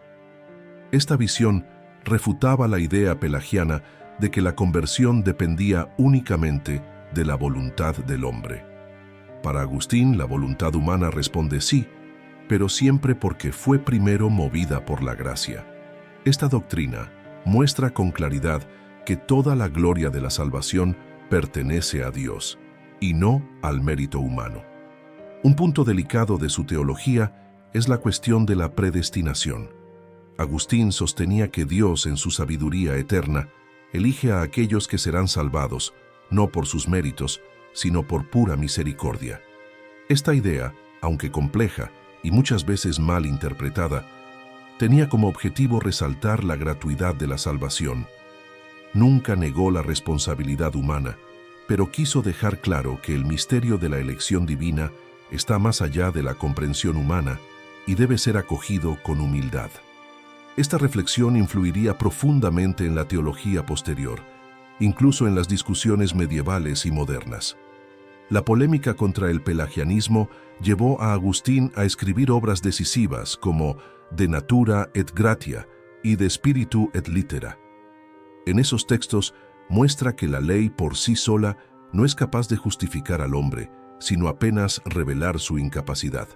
Esta visión refutaba la idea pelagiana de que la conversión dependía únicamente de la voluntad del hombre. Para Agustín, la voluntad humana responde sí, pero siempre porque fue primero movida por la gracia. Esta doctrina muestra con claridad que toda la gloria de la salvación pertenece a Dios y no al mérito humano. Un punto delicado de su teología es la cuestión de la predestinación. Agustín sostenía que Dios, en su sabiduría eterna, elige a aquellos que serán salvados, no por sus méritos, sino por pura misericordia. Esta idea, aunque compleja y muchas veces mal interpretada, tenía como objetivo resaltar la gratuidad de la salvación. Nunca negó la responsabilidad humana, pero quiso dejar claro que el misterio de la elección divina está más allá de la comprensión humana y debe ser acogido con humildad. Esta reflexión influiría profundamente en la teología posterior, incluso en las discusiones medievales y modernas. La polémica contra el pelagianismo llevó a Agustín a escribir obras decisivas como De Natura et Gratia y De Spiritu et Littera. En esos textos muestra que la ley por sí sola no es capaz de justificar al hombre, sino apenas revelar su incapacidad.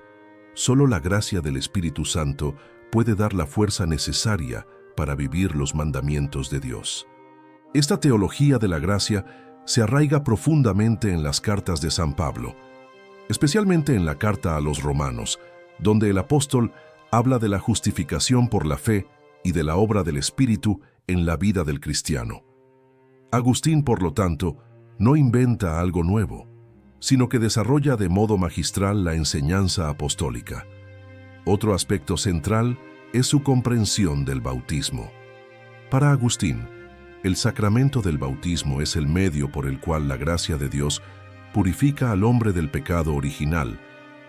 Solo la gracia del Espíritu Santo puede dar la fuerza necesaria para vivir los mandamientos de Dios. Esta teología de la gracia se arraiga profundamente en las cartas de San Pablo, especialmente en la carta a los Romanos, donde el apóstol habla de la justificación por la fe y de la obra del Espíritu en la vida del cristiano. Agustín, por lo tanto, no inventa algo nuevo, sino que desarrolla de modo magistral la enseñanza apostólica. Otro aspecto central es su comprensión del bautismo. Para Agustín, el sacramento del bautismo es el medio por el cual la gracia de Dios purifica al hombre del pecado original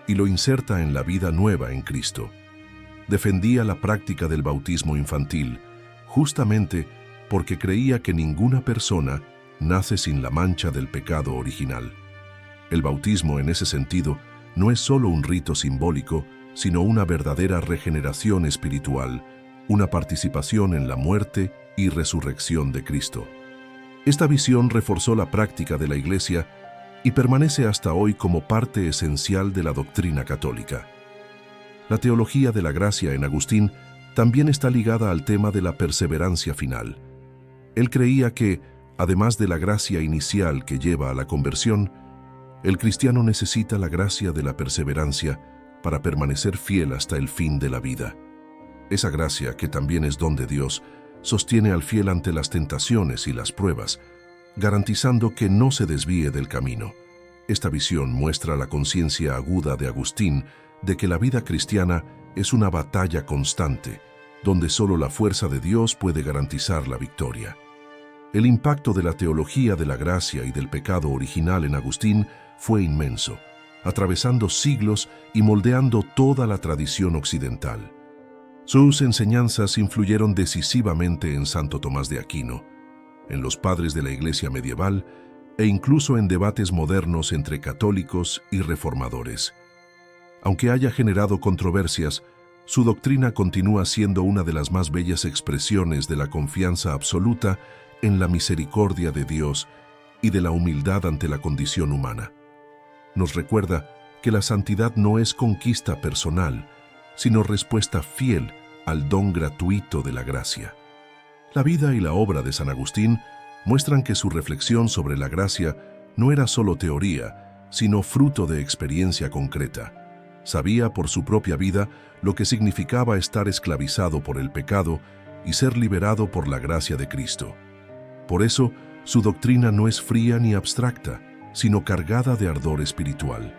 y lo inserta en la vida nueva en Cristo. Defendía la práctica del bautismo infantil, justamente porque creía que ninguna persona nace sin la mancha del pecado original. El bautismo, en ese sentido, no es solo un rito simbólico, sino una verdadera regeneración espiritual, una participación en la muerte y resurrección de Cristo. Esta visión reforzó la práctica de la Iglesia y permanece hasta hoy como parte esencial de la doctrina católica. La teología de la gracia en Agustín también está ligada al tema de la perseverancia final. Él creía que, además de la gracia inicial que lleva a la conversión, el cristiano necesita la gracia de la perseverancia para permanecer fiel hasta el fin de la vida. Esa gracia, que también es don de Dios, sostiene al fiel ante las tentaciones y las pruebas, garantizando que no se desvíe del camino. Esta visión muestra la conciencia aguda de Agustín de que la vida cristiana es una batalla constante, donde solo la fuerza de Dios puede garantizar la victoria. El impacto de la teología de la gracia y del pecado original en Agustín fue inmenso, atravesando siglos y moldeando toda la tradición occidental. Sus enseñanzas influyeron decisivamente en Santo Tomás de Aquino, en los padres de la Iglesia medieval e incluso en debates modernos entre católicos y reformadores. Aunque haya generado controversias, su doctrina continúa siendo una de las más bellas expresiones de la confianza absoluta en la misericordia de Dios y de la humildad ante la condición humana. Nos recuerda que la santidad no es conquista personal, sino respuesta fiel al don gratuito de la gracia. La vida y la obra de San Agustín muestran que su reflexión sobre la gracia no era solo teoría, sino fruto de experiencia concreta. Sabía por su propia vida lo que significaba estar esclavizado por el pecado y ser liberado por la gracia de Cristo. Por eso, su doctrina no es fría ni abstracta, sino cargada de ardor espiritual.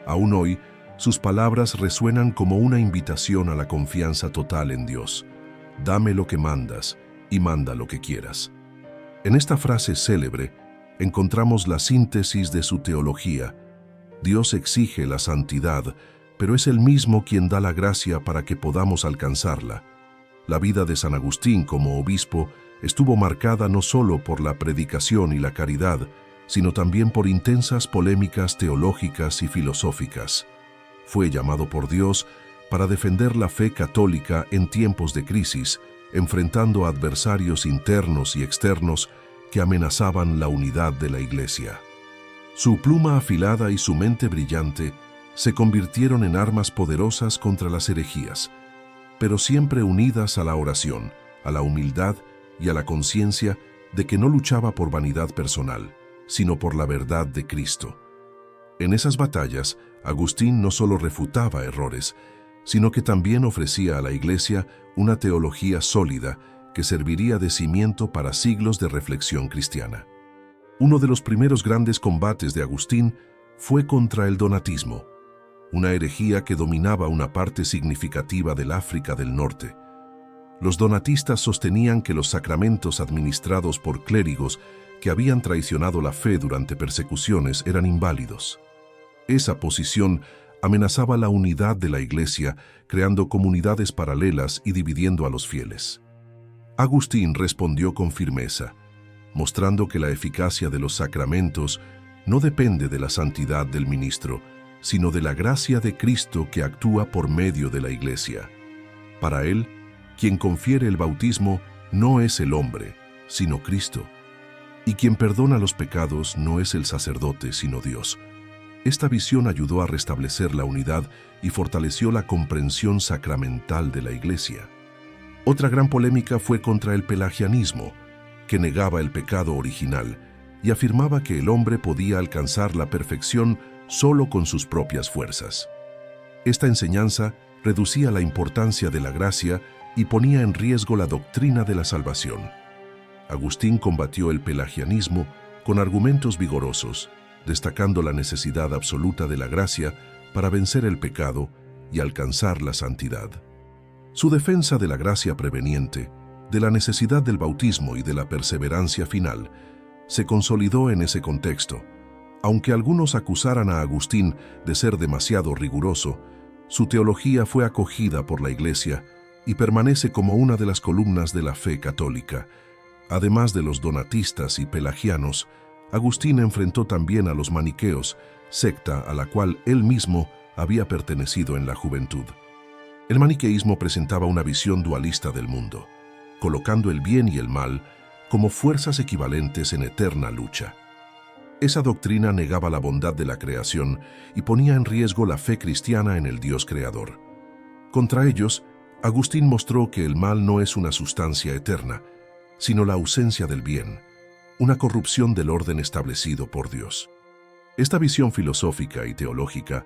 Aún hoy, sus palabras resuenan como una invitación a la confianza total en Dios. Dame lo que mandas y manda lo que quieras. En esta frase célebre encontramos la síntesis de su teología. Dios exige la santidad, pero es Él mismo quien da la gracia para que podamos alcanzarla. La vida de San Agustín como obispo estuvo marcada no solo por la predicación y la caridad, sino también por intensas polémicas teológicas y filosóficas. Fue llamado por Dios para defender la fe católica en tiempos de crisis, enfrentando a adversarios internos y externos que amenazaban la unidad de la Iglesia. Su pluma afilada y su mente brillante se convirtieron en armas poderosas contra las herejías, pero siempre unidas a la oración, a la humildad y a la conciencia de que no luchaba por vanidad personal, sino por la verdad de Cristo. En esas batallas, Agustín no solo refutaba errores, sino que también ofrecía a la Iglesia una teología sólida que serviría de cimiento para siglos de reflexión cristiana. Uno de los primeros grandes combates de Agustín fue contra el donatismo, una herejía que dominaba una parte significativa del África del Norte. Los donatistas sostenían que los sacramentos administrados por clérigos que habían traicionado la fe durante persecuciones eran inválidos. Esa posición amenazaba la unidad de la Iglesia, creando comunidades paralelas y dividiendo a los fieles. Agustín respondió con firmeza, mostrando que la eficacia de los sacramentos no depende de la santidad del ministro, sino de la gracia de Cristo que actúa por medio de la Iglesia. Para él, quien confiere el bautismo no es el hombre, sino Cristo. Y quien perdona los pecados no es el sacerdote, sino Dios. Esta visión ayudó a restablecer la unidad y fortaleció la comprensión sacramental de la Iglesia. Otra gran polémica fue contra el pelagianismo, que negaba el pecado original y afirmaba que el hombre podía alcanzar la perfección solo con sus propias fuerzas. Esta enseñanza reducía la importancia de la gracia y ponía en riesgo la doctrina de la salvación. Agustín combatió el pelagianismo con argumentos vigorosos, destacando la necesidad absoluta de la gracia para vencer el pecado y alcanzar la santidad. Su defensa de la gracia preveniente, de la necesidad del bautismo y de la perseverancia final, se consolidó en ese contexto. Aunque algunos acusaran a Agustín de ser demasiado riguroso, su teología fue acogida por la Iglesia y permanece como una de las columnas de la fe católica. Además de los donatistas y pelagianos, Agustín enfrentó también a los maniqueos, secta a la cual él mismo había pertenecido en la juventud. El maniqueísmo presentaba una visión dualista del mundo, colocando el bien y el mal como fuerzas equivalentes en eterna lucha. Esa doctrina negaba la bondad de la creación y ponía en riesgo la fe cristiana en el Dios creador. Contra ellos, Agustín mostró que el mal no es una sustancia eterna, sino la ausencia del bien, una corrupción del orden establecido por Dios. Esta visión filosófica y teológica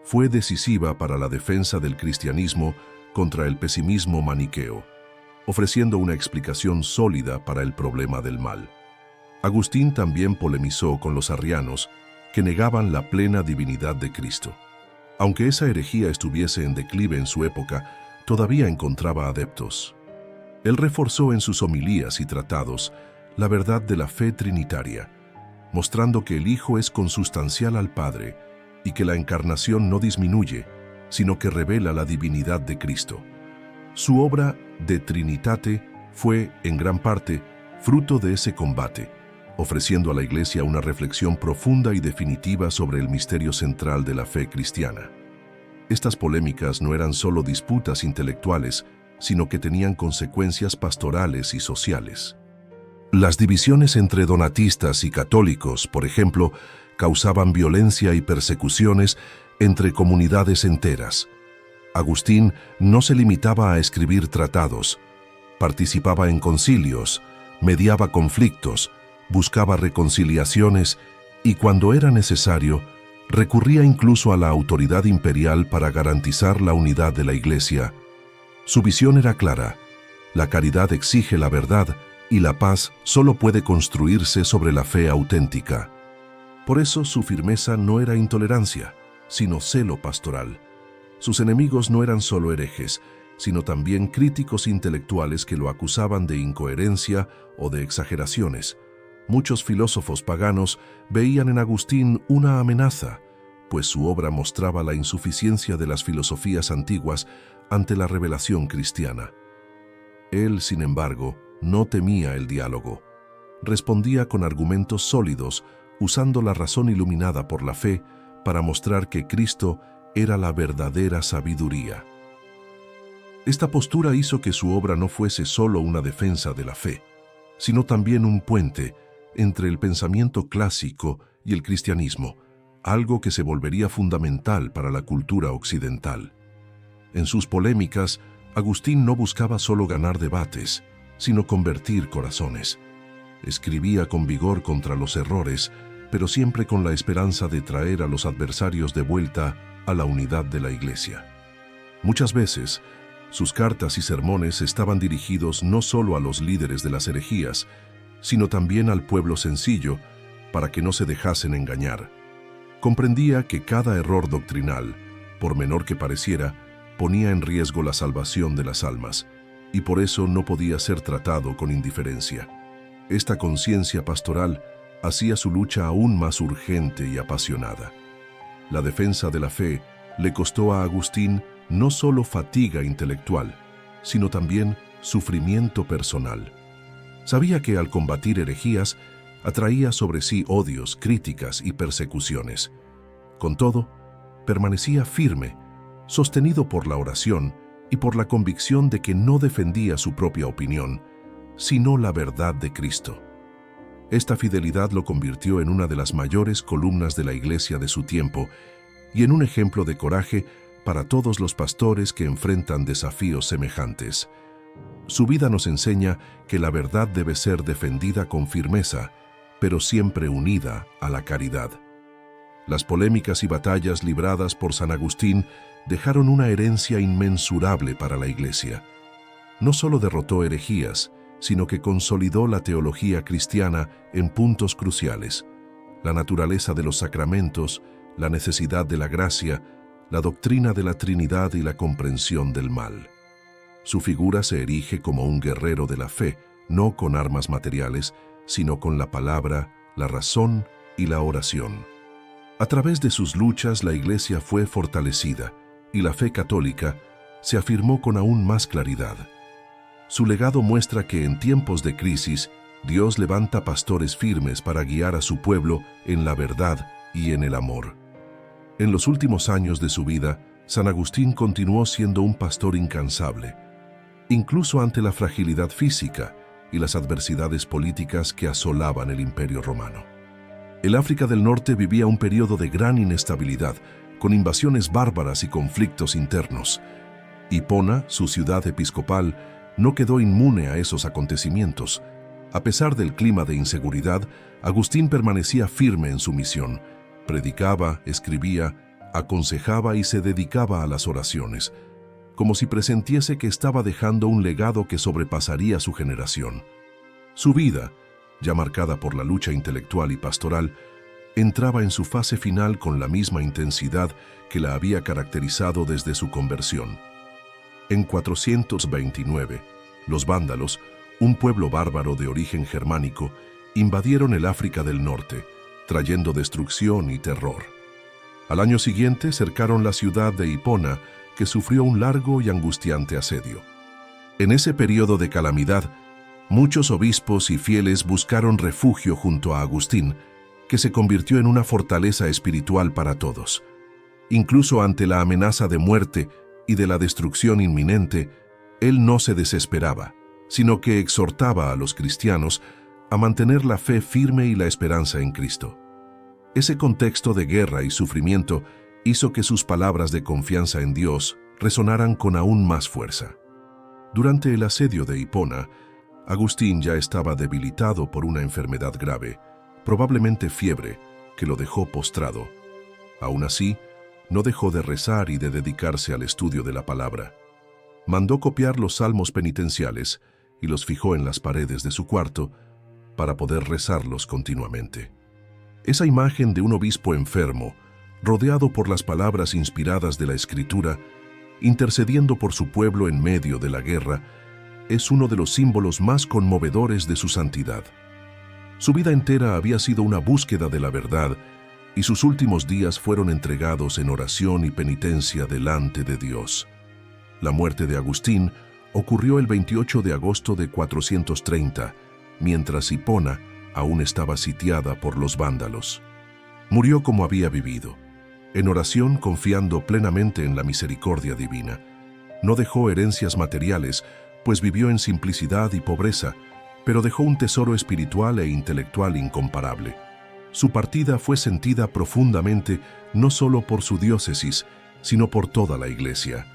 fue decisiva para la defensa del cristianismo contra el pesimismo maniqueo, ofreciendo una explicación sólida para el problema del mal. Agustín también polemizó con los arrianos, que negaban la plena divinidad de Cristo. Aunque esa herejía estuviese en declive en su época, todavía encontraba adeptos. Él reforzó en sus homilías y tratados la verdad de la fe trinitaria, mostrando que el Hijo es consustancial al Padre y que la encarnación no disminuye, sino que revela la divinidad de Cristo. Su obra De Trinitate fue, en gran parte, fruto de ese combate, ofreciendo a la Iglesia una reflexión profunda y definitiva sobre el misterio central de la fe cristiana. Estas polémicas no eran solo disputas intelectuales, sino que tenían consecuencias pastorales y sociales. Las divisiones entre donatistas y católicos, por ejemplo, causaban violencia y persecuciones entre comunidades enteras. Agustín no se limitaba a escribir tratados, participaba en concilios, mediaba conflictos, buscaba reconciliaciones y, cuando era necesario, recurría incluso a la autoridad imperial para garantizar la unidad de la Iglesia. Su visión era clara: la caridad exige la verdad y la paz solo puede construirse sobre la fe auténtica. Por eso su firmeza no era intolerancia, sino celo pastoral. Sus enemigos no eran solo herejes, sino también críticos intelectuales que lo acusaban de incoherencia o de exageraciones. Muchos filósofos paganos veían en Agustín una amenaza, pues su obra mostraba la insuficiencia de las filosofías antiguas ante la revelación cristiana. Él, sin embargo, no temía el diálogo. Respondía con argumentos sólidos, usando la razón iluminada por la fe para mostrar que Cristo era la verdadera sabiduría. Esta postura hizo que su obra no fuese solo una defensa de la fe, sino también un puente entre el pensamiento clásico y el cristianismo, algo que se volvería fundamental para la cultura occidental. En sus polémicas, Agustín no buscaba solo ganar debates, sino convertir corazones. Escribía con vigor contra los errores, pero siempre con la esperanza de traer a los adversarios de vuelta a la unidad de la Iglesia. Muchas veces, sus cartas y sermones estaban dirigidos no solo a los líderes de las herejías, sino también al pueblo sencillo, para que no se dejasen engañar. Comprendía que cada error doctrinal, por menor que pareciera, ponía en riesgo la salvación de las almas, y por eso no podía ser tratado con indiferencia. Esta conciencia pastoral hacía su lucha aún más urgente y apasionada. La defensa de la fe le costó a Agustín no solo fatiga intelectual, sino también sufrimiento personal. Sabía que al combatir herejías, atraía sobre sí odios, críticas y persecuciones. Con todo, permanecía firme, sostenido por la oración y por la convicción de que no defendía su propia opinión, sino la verdad de Cristo. Esta fidelidad lo convirtió en una de las mayores columnas de la Iglesia de su tiempo y en un ejemplo de coraje para todos los pastores que enfrentan desafíos semejantes. Su vida nos enseña que la verdad debe ser defendida con firmeza, pero siempre unida a la caridad. Las polémicas y batallas libradas por San Agustín dejaron una herencia inmensurable para la Iglesia. No solo derrotó herejías, sino que consolidó la teología cristiana en puntos cruciales: la naturaleza de los sacramentos, la necesidad de la gracia, la doctrina de la Trinidad y la comprensión del mal. Su figura se erige como un guerrero de la fe, no con armas materiales, sino con la palabra, la razón y la oración. A través de sus luchas la Iglesia fue fortalecida y la fe católica se afirmó con aún más claridad. Su legado muestra que en tiempos de crisis, Dios levanta pastores firmes para guiar a su pueblo en la verdad y en el amor. En los últimos años de su vida, San Agustín continuó siendo un pastor incansable, incluso ante la fragilidad física y las adversidades políticas que asolaban el Imperio Romano. El África del Norte vivía un periodo de gran inestabilidad, con invasiones bárbaras y conflictos internos. Hipona, su ciudad episcopal, no quedó inmune a esos acontecimientos. A pesar del clima de inseguridad, Agustín permanecía firme en su misión. Predicaba, escribía, aconsejaba y se dedicaba a las oraciones, como si presentiese que estaba dejando un legado que sobrepasaría su generación. Su vida, ya marcada por la lucha intelectual y pastoral, entraba en su fase final con la misma intensidad que la había caracterizado desde su conversión. En 429, los vándalos, un pueblo bárbaro de origen germánico, invadieron el África del Norte, trayendo destrucción y terror. Al año siguiente cercaron la ciudad de Hipona, que sufrió un largo y angustiante asedio. En ese periodo de calamidad, muchos obispos y fieles buscaron refugio junto a Agustín, que se convirtió en una fortaleza espiritual para todos. Incluso ante la amenaza de muerte y de la destrucción inminente, él no se desesperaba, sino que exhortaba a los cristianos a mantener la fe firme y la esperanza en Cristo. Ese contexto de guerra y sufrimiento hizo que sus palabras de confianza en Dios resonaran con aún más fuerza. Durante el asedio de Hipona, Agustín ya estaba debilitado por una enfermedad grave, probablemente fiebre, que lo dejó postrado. Aún así, no dejó de rezar y de dedicarse al estudio de la palabra. Mandó copiar los salmos penitenciales y los fijó en las paredes de su cuarto para poder rezarlos continuamente. Esa imagen de un obispo enfermo, rodeado por las palabras inspiradas de la Escritura, intercediendo por su pueblo en medio de la guerra, es uno de los símbolos más conmovedores de su santidad. Su vida entera había sido una búsqueda de la verdad y sus últimos días fueron entregados en oración y penitencia delante de Dios. La muerte de Agustín ocurrió el 28 de agosto de 430, mientras Hipona aún estaba sitiada por los vándalos. Murió como había vivido, en oración confiando plenamente en la misericordia divina. No dejó herencias materiales, pues vivió en simplicidad y pobreza, pero dejó un tesoro espiritual e intelectual incomparable. Su partida fue sentida profundamente no solo por su diócesis, sino por toda la Iglesia.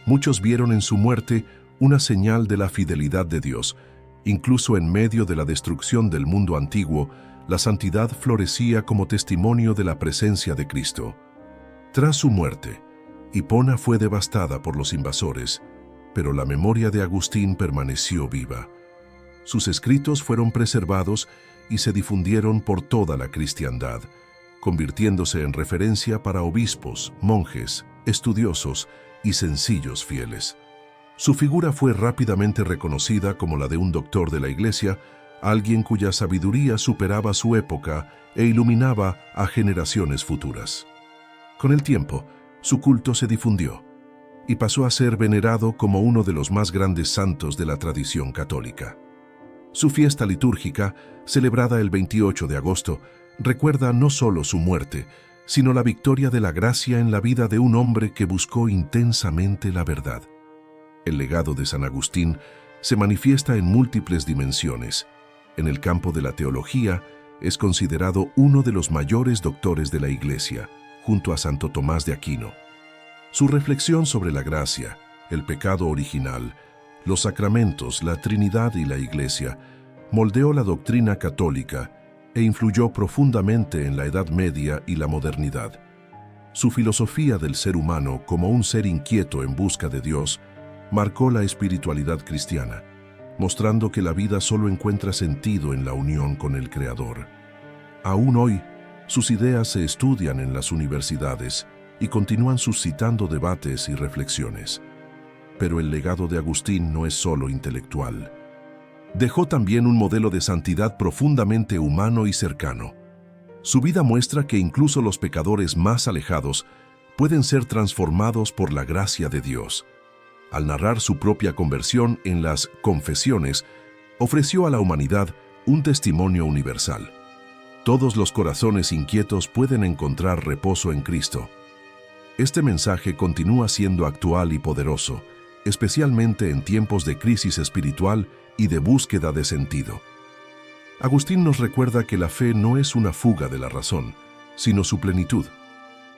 Muchos vieron en su muerte una señal de la fidelidad de Dios. Incluso en medio de la destrucción del mundo antiguo, la santidad florecía como testimonio de la presencia de Cristo. Tras su muerte, Hipona fue devastada por los invasores, pero la memoria de Agustín permaneció viva. Sus escritos fueron preservados y se difundieron por toda la cristiandad, convirtiéndose en referencia para obispos, monjes, estudiosos y sencillos fieles. Su figura fue rápidamente reconocida como la de un doctor de la Iglesia, alguien cuya sabiduría superaba su época e iluminaba a generaciones futuras. Con el tiempo, su culto se difundió y pasó a ser venerado como uno de los más grandes santos de la tradición católica. Su fiesta litúrgica, celebrada el 28 de agosto, recuerda no solo su muerte, sino la victoria de la gracia en la vida de un hombre que buscó intensamente la verdad. El legado de San Agustín se manifiesta en múltiples dimensiones. En el campo de la teología, es considerado uno de los mayores doctores de la Iglesia, junto a Santo Tomás de Aquino. Su reflexión sobre la gracia, el pecado original, los sacramentos, la Trinidad y la Iglesia, moldeó la doctrina católica e influyó profundamente en la Edad Media y la modernidad. Su filosofía del ser humano como un ser inquieto en busca de Dios marcó la espiritualidad cristiana, mostrando que la vida solo encuentra sentido en la unión con el Creador. Aún hoy, sus ideas se estudian en las universidades y continúan suscitando debates y reflexiones. Pero el legado de Agustín no es solo intelectual. Dejó también un modelo de santidad profundamente humano y cercano. Su vida muestra que incluso los pecadores más alejados pueden ser transformados por la gracia de Dios. Al narrar su propia conversión en las Confesiones, ofreció a la humanidad un testimonio universal. Todos los corazones inquietos pueden encontrar reposo en Cristo. Este mensaje continúa siendo actual y poderoso, especialmente en tiempos de crisis espiritual y de búsqueda de sentido. Agustín nos recuerda que la fe no es una fuga de la razón, sino su plenitud.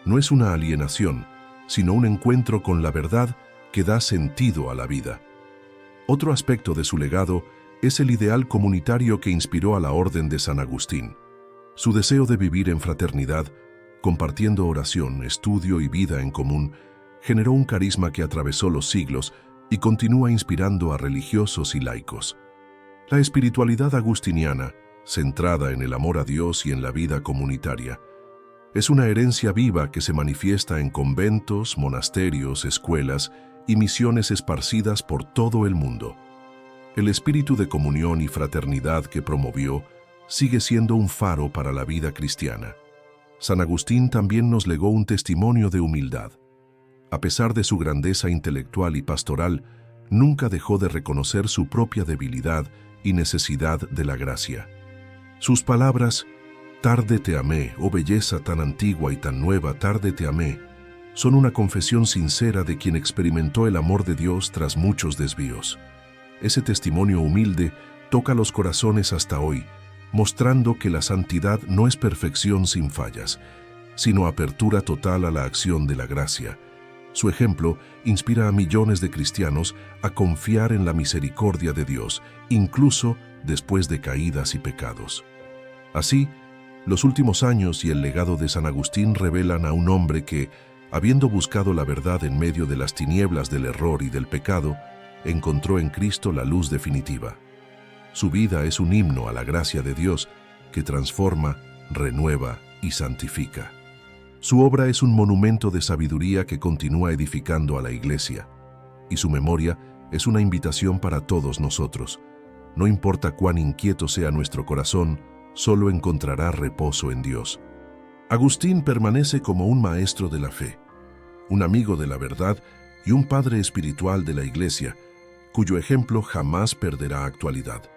No es una alienación, sino un encuentro con la verdad que da sentido a la vida. Otro aspecto de su legado es el ideal comunitario que inspiró a la Orden de San Agustín. Su deseo de vivir en fraternidad, compartiendo oración, estudio y vida en común, generó un carisma que atravesó los siglos y continúa inspirando a religiosos y laicos. La espiritualidad agustiniana, centrada en el amor a Dios y en la vida comunitaria, es una herencia viva que se manifiesta en conventos, monasterios, escuelas y misiones esparcidas por todo el mundo. El espíritu de comunión y fraternidad que promovió sigue siendo un faro para la vida cristiana. San Agustín también nos legó un testimonio de humildad. A pesar de su grandeza intelectual y pastoral, nunca dejó de reconocer su propia debilidad y necesidad de la gracia. Sus palabras, «Tarde te amé, oh belleza tan antigua y tan nueva, tarde te amé», son una confesión sincera de quien experimentó el amor de Dios tras muchos desvíos. Ese testimonio humilde toca los corazones hasta hoy, mostrando que la santidad no es perfección sin fallas, sino apertura total a la acción de la gracia. Su ejemplo inspira a millones de cristianos a confiar en la misericordia de Dios, incluso después de caídas y pecados. Así, los últimos años y el legado de San Agustín revelan a un hombre que, habiendo buscado la verdad en medio de las tinieblas del error y del pecado, encontró en Cristo la luz definitiva. Su vida es un himno a la gracia de Dios que transforma, renueva y santifica. Su obra es un monumento de sabiduría que continúa edificando a la Iglesia, y su memoria es una invitación para todos nosotros. No importa cuán inquieto sea nuestro corazón, solo encontrará reposo en Dios. Agustín permanece como un maestro de la fe, un amigo de la verdad y un padre espiritual de la Iglesia, cuyo ejemplo jamás perderá actualidad.